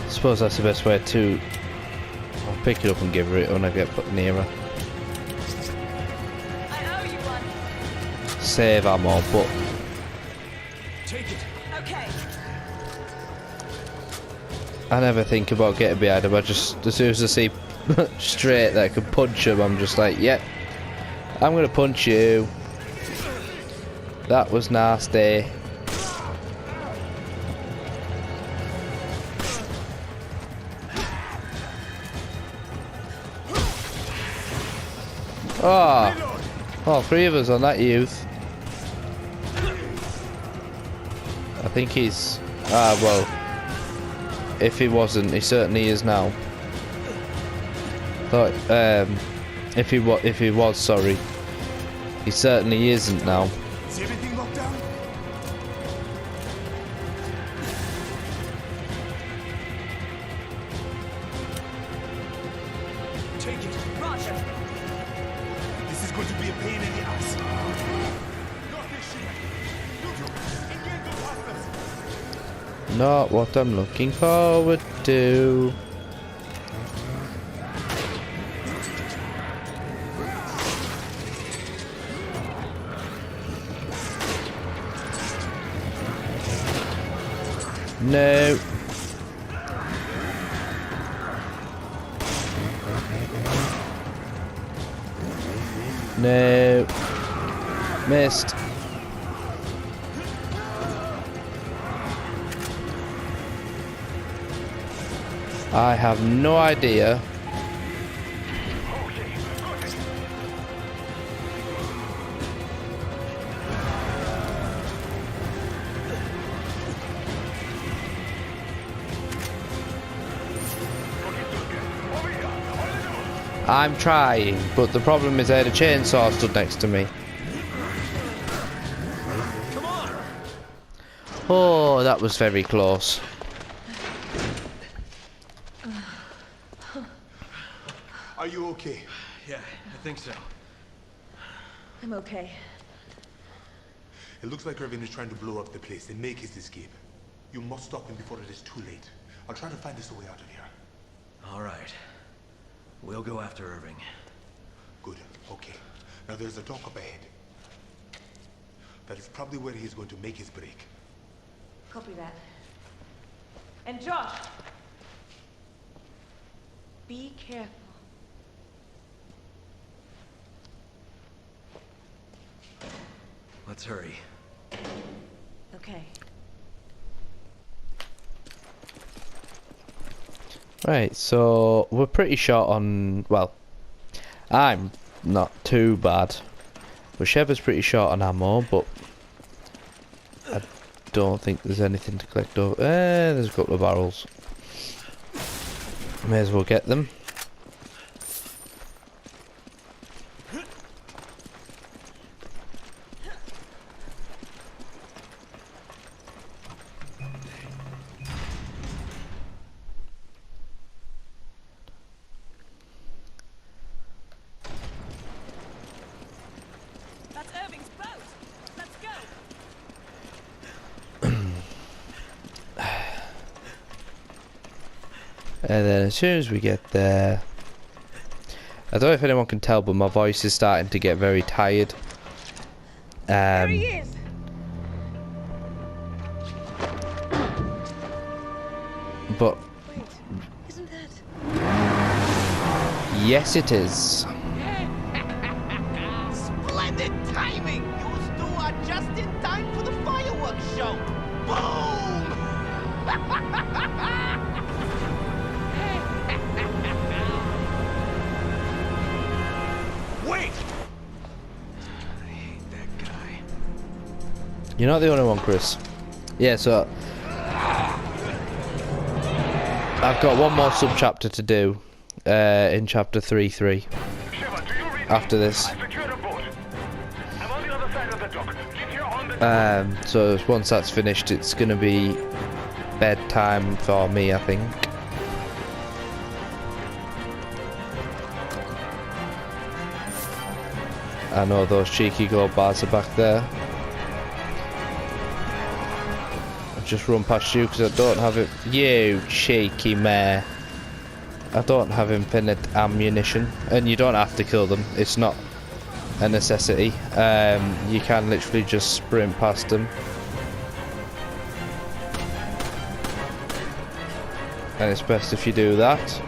I suppose that's the best way to... I'll pick it up and give her it when I get put nearer. I owe you one. Save ammo, but... Take it! Okay. I never think about getting behind him. I just, as soon as I see straight that I can punch him, I'm just like, yep, I'm gonna punch you. That was nasty. Oh, all three of us on that youth. I think he's, well, if he wasn't, he certainly is now. Thought, if he was, sorry, he certainly isn't now. Is everything locked down? Take it! Roger. This is going to be a pain in the ass. Not this shit! You two, engage those hostiles! Not what I'm looking forward to. No. No. Missed. I have no idea. I'm trying, but the problem is I had a chainsaw stood next to me. Come on! Oh, that was very close. Are you okay? Yeah, I think so. I'm okay. It looks like Irving is trying to blow up the place and make his escape. You must stop him before it is too late. I'll try to find us a way out of here. All right. We'll go after Irving. Good. Okay. Now there's a dock up ahead. That is probably where he is going to make his break. Copy that. And Josh! Be careful. Let's hurry. Okay. Right, so we're pretty short on, well, I'm not too bad, but Sheva's pretty short on ammo, but I don't think there's anything to collect over. There's a couple of barrels. May as well get them. That's Irving's boat. Let's go. And then as soon as we get there, I don't know if anyone can tell, but my voice is starting to get very tired. There he is. But Wait, isn't that? Yes, it is. Splendid timing! You two are just in time for the fireworks show! Boom! Wait! I hate that guy. You're not the only one, Chris. Yeah, so I've got one more sub-chapter to do in chapter 3-3 after this. So once that's finished, it's gonna be bedtime for me, I think. I know those cheeky gold bars are back there. I've just run past you because I don't have it. You cheeky mare. I don't have infinite ammunition, and you don't have to kill them. It's not a necessity. You can literally just sprint past them. And it's best if you do that.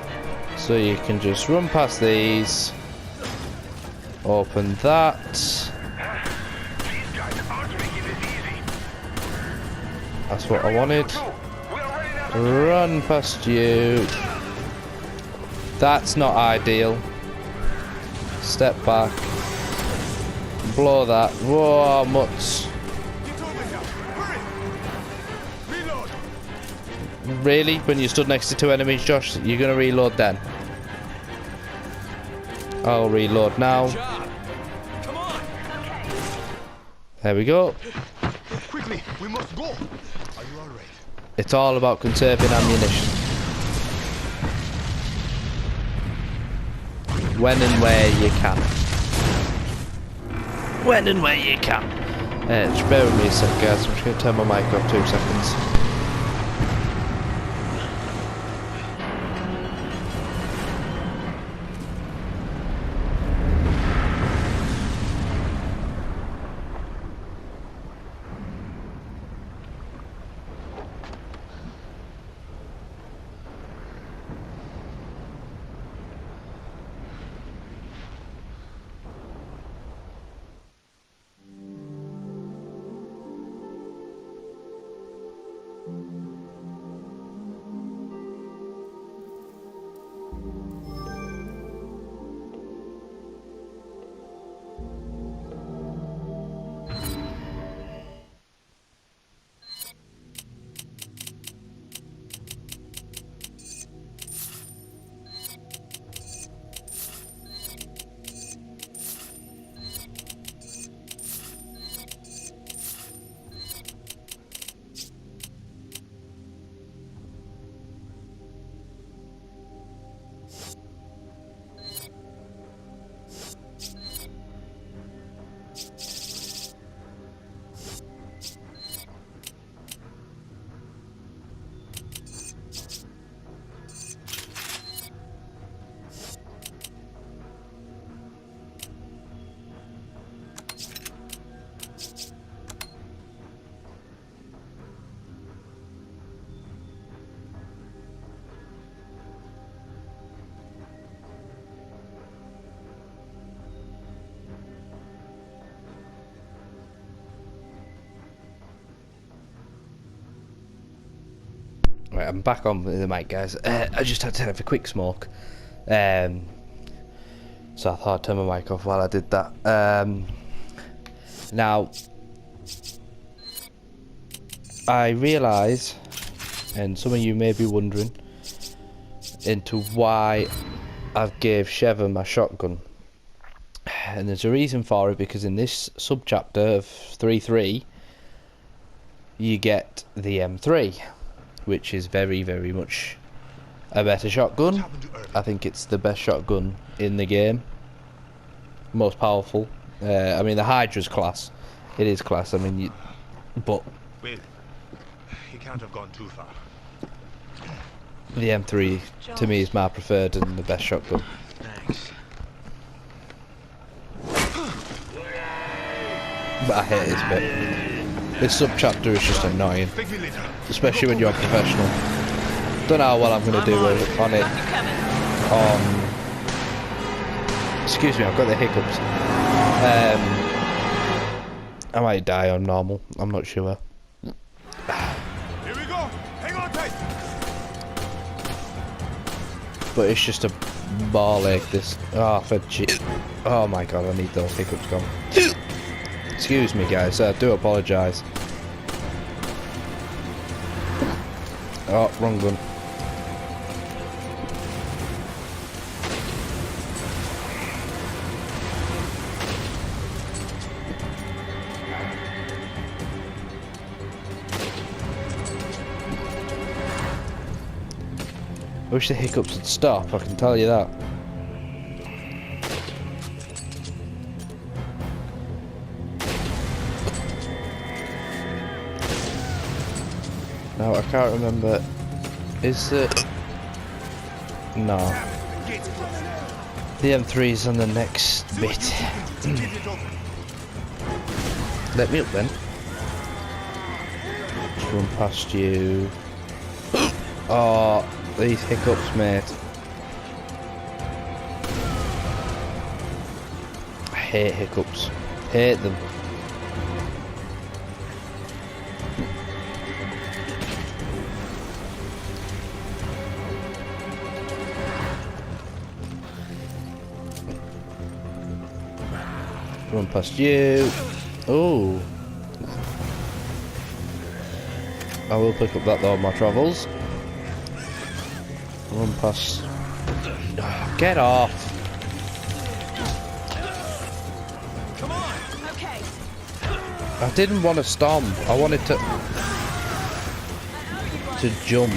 So you can just run past these. Open that. That's what I wanted. Run past you. That's not ideal. Step back. Blow that. Whoa, mutts. Really? When you stood next to two enemies, Josh, you're gonna reload then? I'll reload now. Come on. There we go. Quickly, we must go. Are you all right? It's all about conserving ammunition. When and where you can. When and where you can. Just bear with me a sec, guys. I'm just going to turn my mic off 2 seconds. Right, I'm back on the mic, guys. I just had to have a quick smoke. So I thought I'd turn my mic off while I did that. Now, I realise, and some of you may be wondering, into why I've gave Sheva my shotgun. And there's a reason for it, because in this sub-chapter of 3.3, you get the M3. Which is very, very much a better shotgun. I think it's the best shotgun in the game. Most powerful. I mean, the Hydra's class. It is class. I mean, but Well, he can't have gone too far. the M3 to me is my preferred and the best shotgun. Thanks. But I hate this bit. This sub-chapter is just annoying. Especially when you're a professional. Don't know how well I'm going to do on it on Excuse me, I've got the hiccups. I might die on normal. I'm not sure. Here we go. Hang on tight. But it's just a ball ache. This. Oh, for shit. Oh my god, I need those hiccups gone. Excuse me, guys. I do apologise. Oh, wrong gun. I wish the hiccups would stop, I can tell you that. Now, I can't remember. Is it... No. The M3's on the next bit. Let me up then. Just run past you. Oh, these hiccups, mate. I hate hiccups. Hate them. Run past you. Oh. I will pick up that though on my travels. Run past. Oh, get off. Come on. Okay. I didn't want to stomp. I wanted to jump.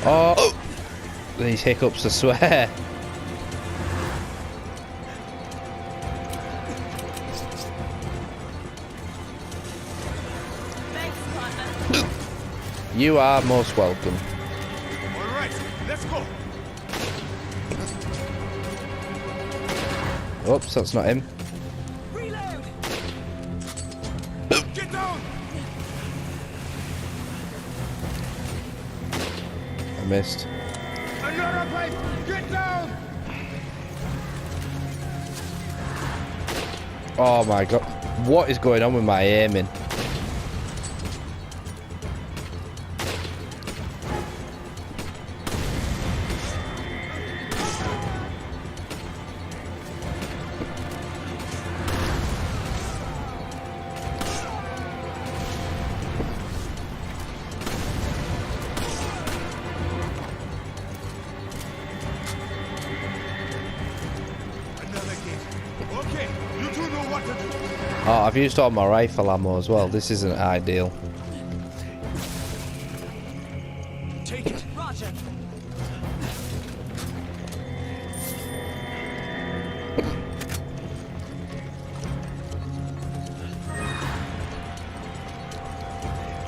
Oh, these hiccups, I swear. You are most welcome. All right, let's go. Oops, that's not him. Reload. Get down. I missed. Another pipe. Get down. Oh my god. What is going on with my aiming? Okay, you two know what to do. Oh, I've used all my rifle ammo as well. This isn't ideal. Take it. Roger.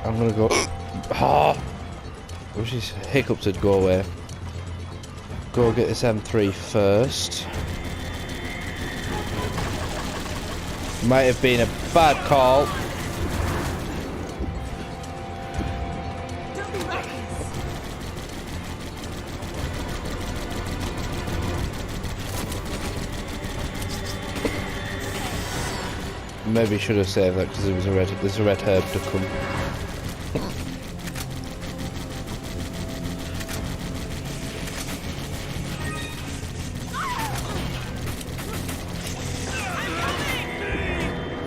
I'm gonna go. Oh, I wish these hiccups would go away. Go get this M3 first. Might have been a bad call. Don't be reckless. Maybe should have saved that because there's a red herb to come.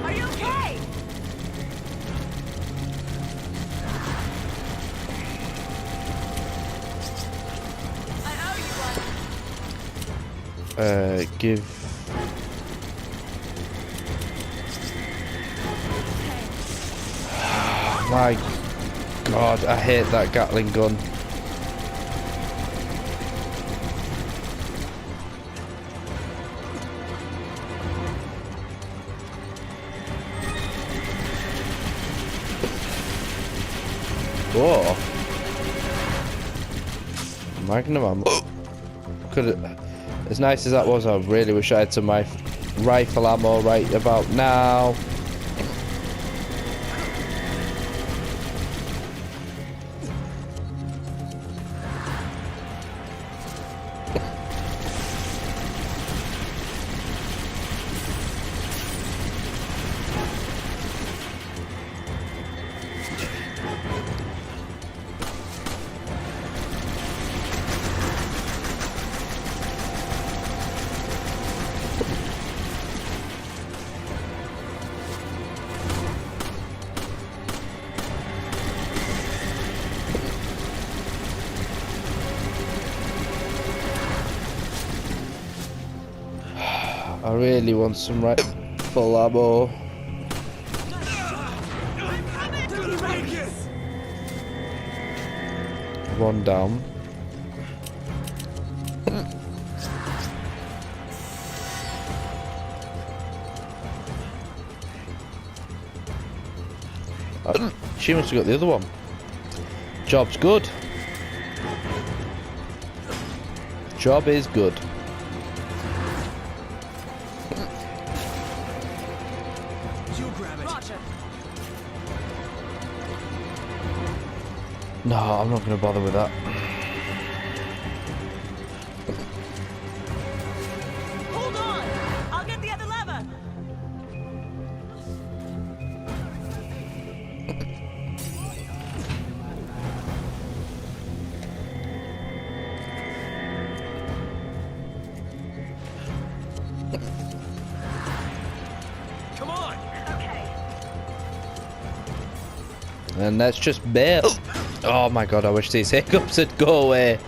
Are you okay? I owe you one. Give. My God, I hate that Gatling gun. Whoa. Magnum ammo. As nice as that was, I really wish I had some rifle ammo right about now. I really want some full ammo. One down. She must have got the other one. Job's good. Job is good. You grab it. Roger. No, I'm not going to bother with that. Hold on! I'll get the other lever! Come on! Okay. And that's just bail. Oh my god, I wish these hiccups would go away.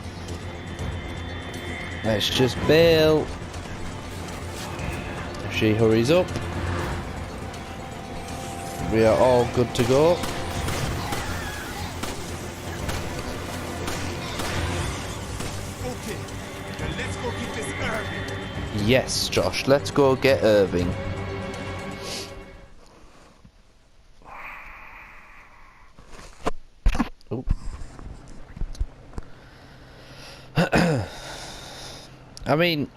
Let's just bail. If she hurries up, we are all good to go. Okay, then let's go get this Irving. Yes, Josh, let's go get Irving. Oh. I mean,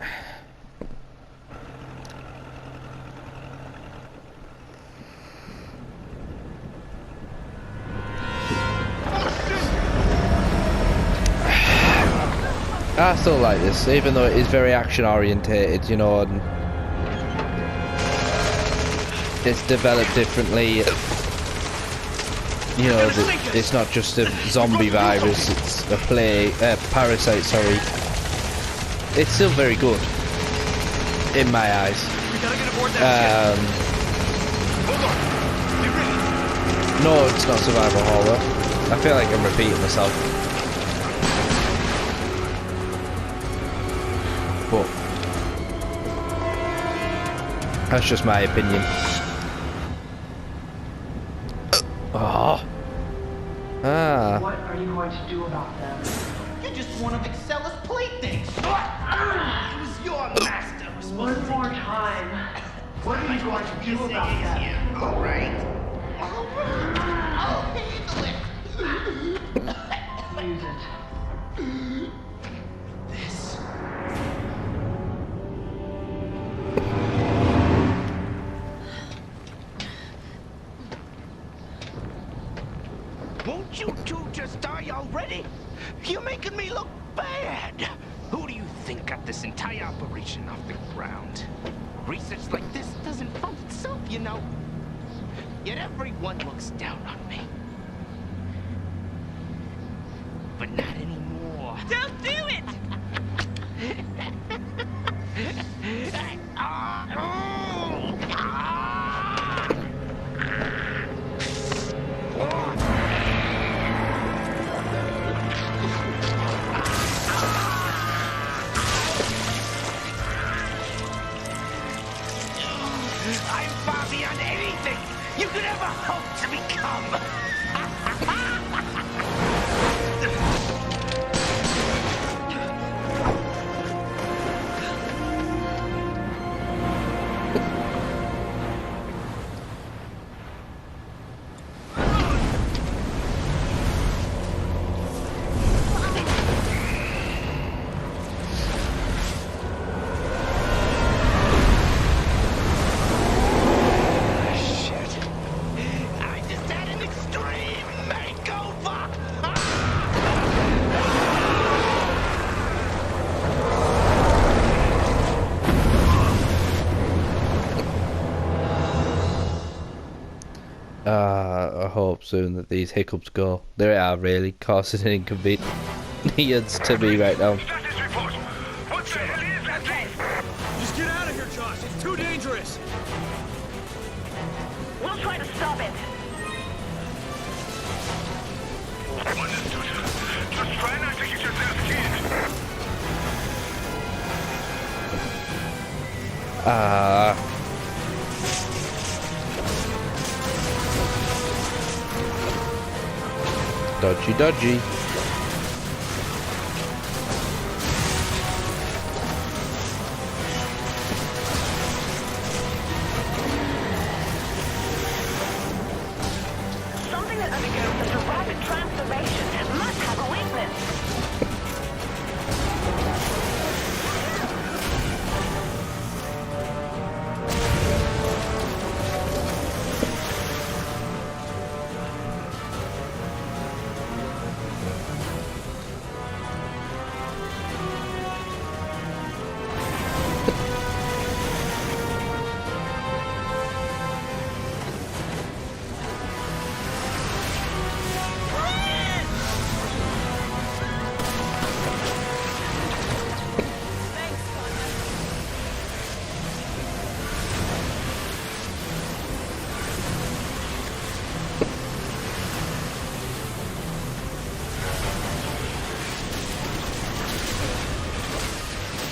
I still like this, even though it is very action orientated, you know, and it's developed differently. You know, it's not just a zombie virus, it's a parasite, sorry. It's still very good, in my eyes. We gotta get aboard that ship. Hold on. Be ready. No, it's not survival horror. I feel like I'm repeating myself. But that's just my opinion. Oh. Ah. What are you going to do about them? You're just one of Excella's playthings. It was your master who was supposed One more time. What are you going to do about them? All right. I'll handle it. Use it. This. Won't you two just die already? You're making me look bad. Who do you think got this entire operation off the ground? Research like this doesn't fund itself, you know. Yet everyone looks down on me. But not anymore. Don't do it! I'm far beyond anything you could ever hope to become. I hope soon that these hiccups go. They are really causing an inconvenience to me right now. Status report. What the hell is that thing? Just get out of here, Josh. It's too dangerous. We'll try to stop it. Understood. Just try not to get yourself killed. Dodgy, dodgy. Something that undergoes such a rapid transformation must have a weakness.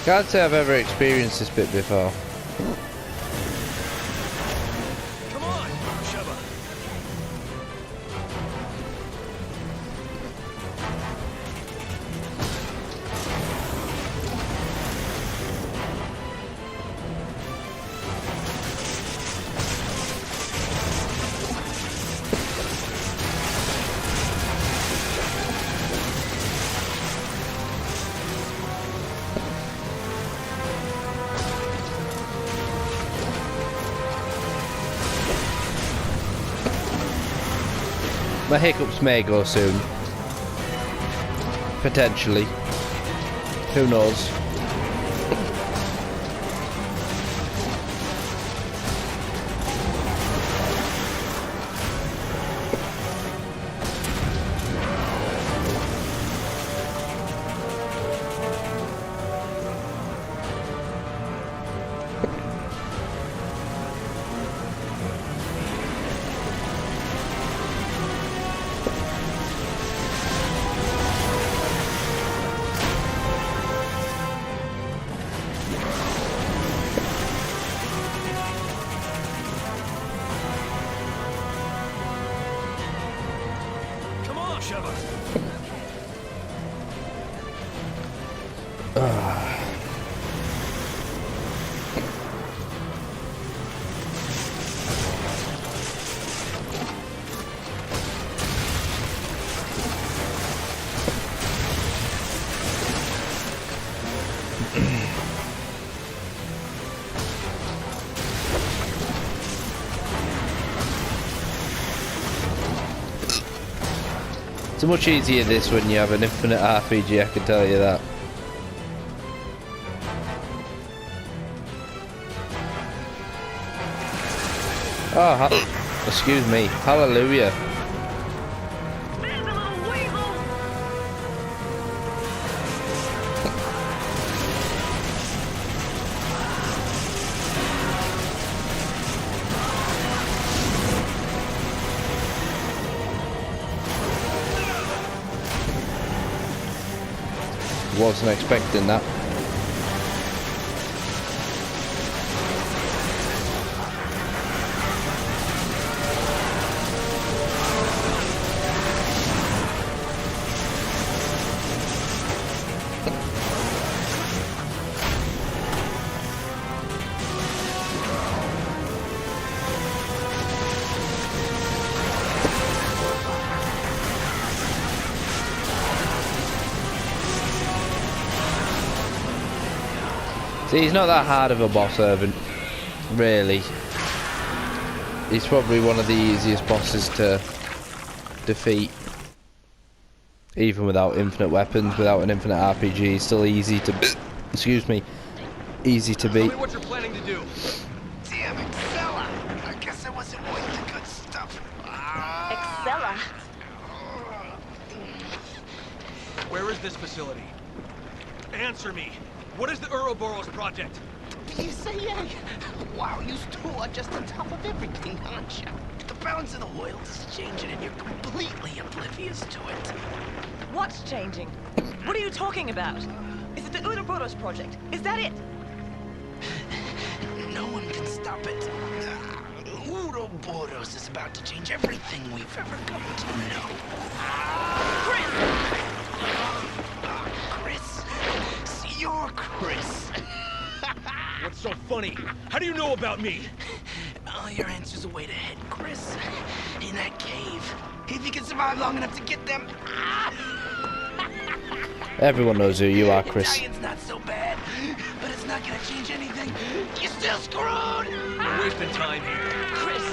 Can't say I've ever experienced this bit before. Come on, Sheva. My hiccups may go soon. Potentially. Who knows? It's much easier this when you have an infinite RPG, I can tell you that. Oh, excuse me. Hallelujah. Wasn't expecting that. See, he's not that hard of a boss, Irving, really. He's probably one of the easiest bosses to defeat. Even without infinite weapons, without an infinite RPG, he's still easy to excuse me, easy to beat. Tell me what you're planning to do. Damn it, fella! I guess I wasn't worth the good stuff. Excella. Where is this facility? Answer me. What is the Ouroboros project? You say, yeah. Wow, you two are just on top of everything, aren't you? The balance of the world is changing and you're completely oblivious to it. What's changing? What are you talking about? Is it the Ouroboros project? Is that it? Shadows is about to change everything we've ever come to know. Chris! See, you're Chris. What's so funny? How do you know about me? Oh, your answer's a way to head, Chris. In that cave. If you can survive long enough to get them. Everyone knows who you are, Chris. Italian's not so bad, but it's not gonna change anything. You're still screwed! We're wasting time here. Chris!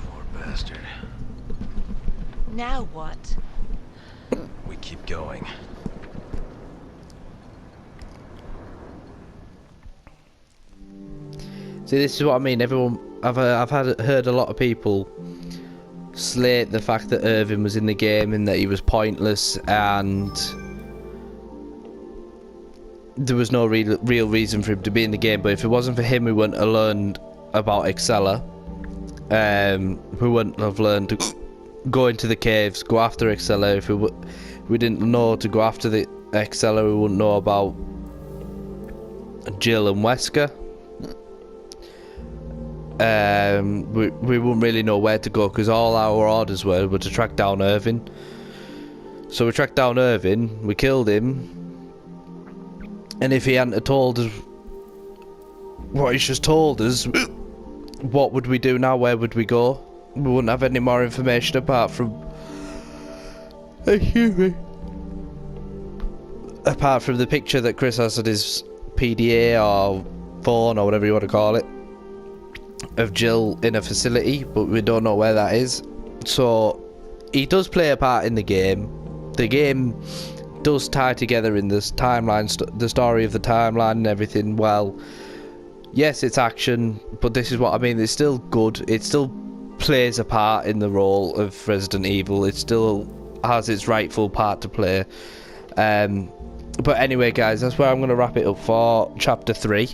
Poor bastard. Now what? We keep going. See, this is what I mean. Everyone, I've heard a lot of people slate the fact that Irving was in the game and that he was pointless and there was no real reason for him to be in the game. But if it wasn't for him, we wouldn't have learned about Excella. We wouldn't have learned to go into the caves, go after Excella. If we didn't know to go after the Excella, we wouldn't know about Jill and Wesker. We wouldn't really know where to go because all our orders were to track down Irving. So we tracked down Irving, we killed him, and if he hadn't told us what he's just told us, what would we do now? Where would we go? We wouldn't have any more information apart from the picture that Chris has at his PDA or phone or whatever you want to call it of Jill in a facility, but we don't know where that is. So he does play a part in the game. The game does tie together in this timeline, the story of the timeline and everything. Well, yes, it's action, but this is what I mean. It's still good. It still plays a part in the role of Resident Evil. It still has its rightful part to play. But anyway, guys, that's where I'm going to wrap it up for Chapter 3.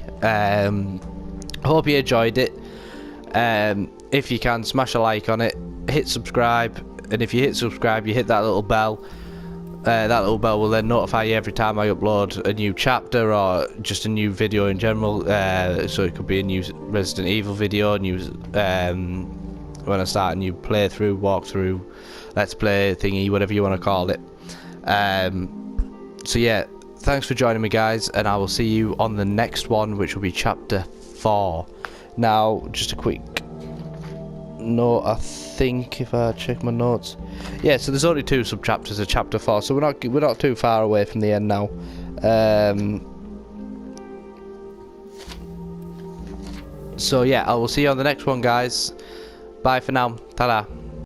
Hope you enjoyed it. If you can, smash a like on it, hit subscribe, and if you hit subscribe, you hit that little bell. That little bell will then notify you every time I upload a new chapter or just a new video in general. So it could be a new Resident Evil video, when I start a new playthrough, walkthrough, let's play thingy, whatever you want to call it. So yeah, thanks for joining me, guys, and I will see you on the next one, which will be Chapter 4. Now, just a quick note, I think, if I check my notes, yeah, so there's only 2 sub-chapters of Chapter 4, so we're not too far away from the end now. So yeah, I will see you on the next one, guys. Bye for now. Ta-da.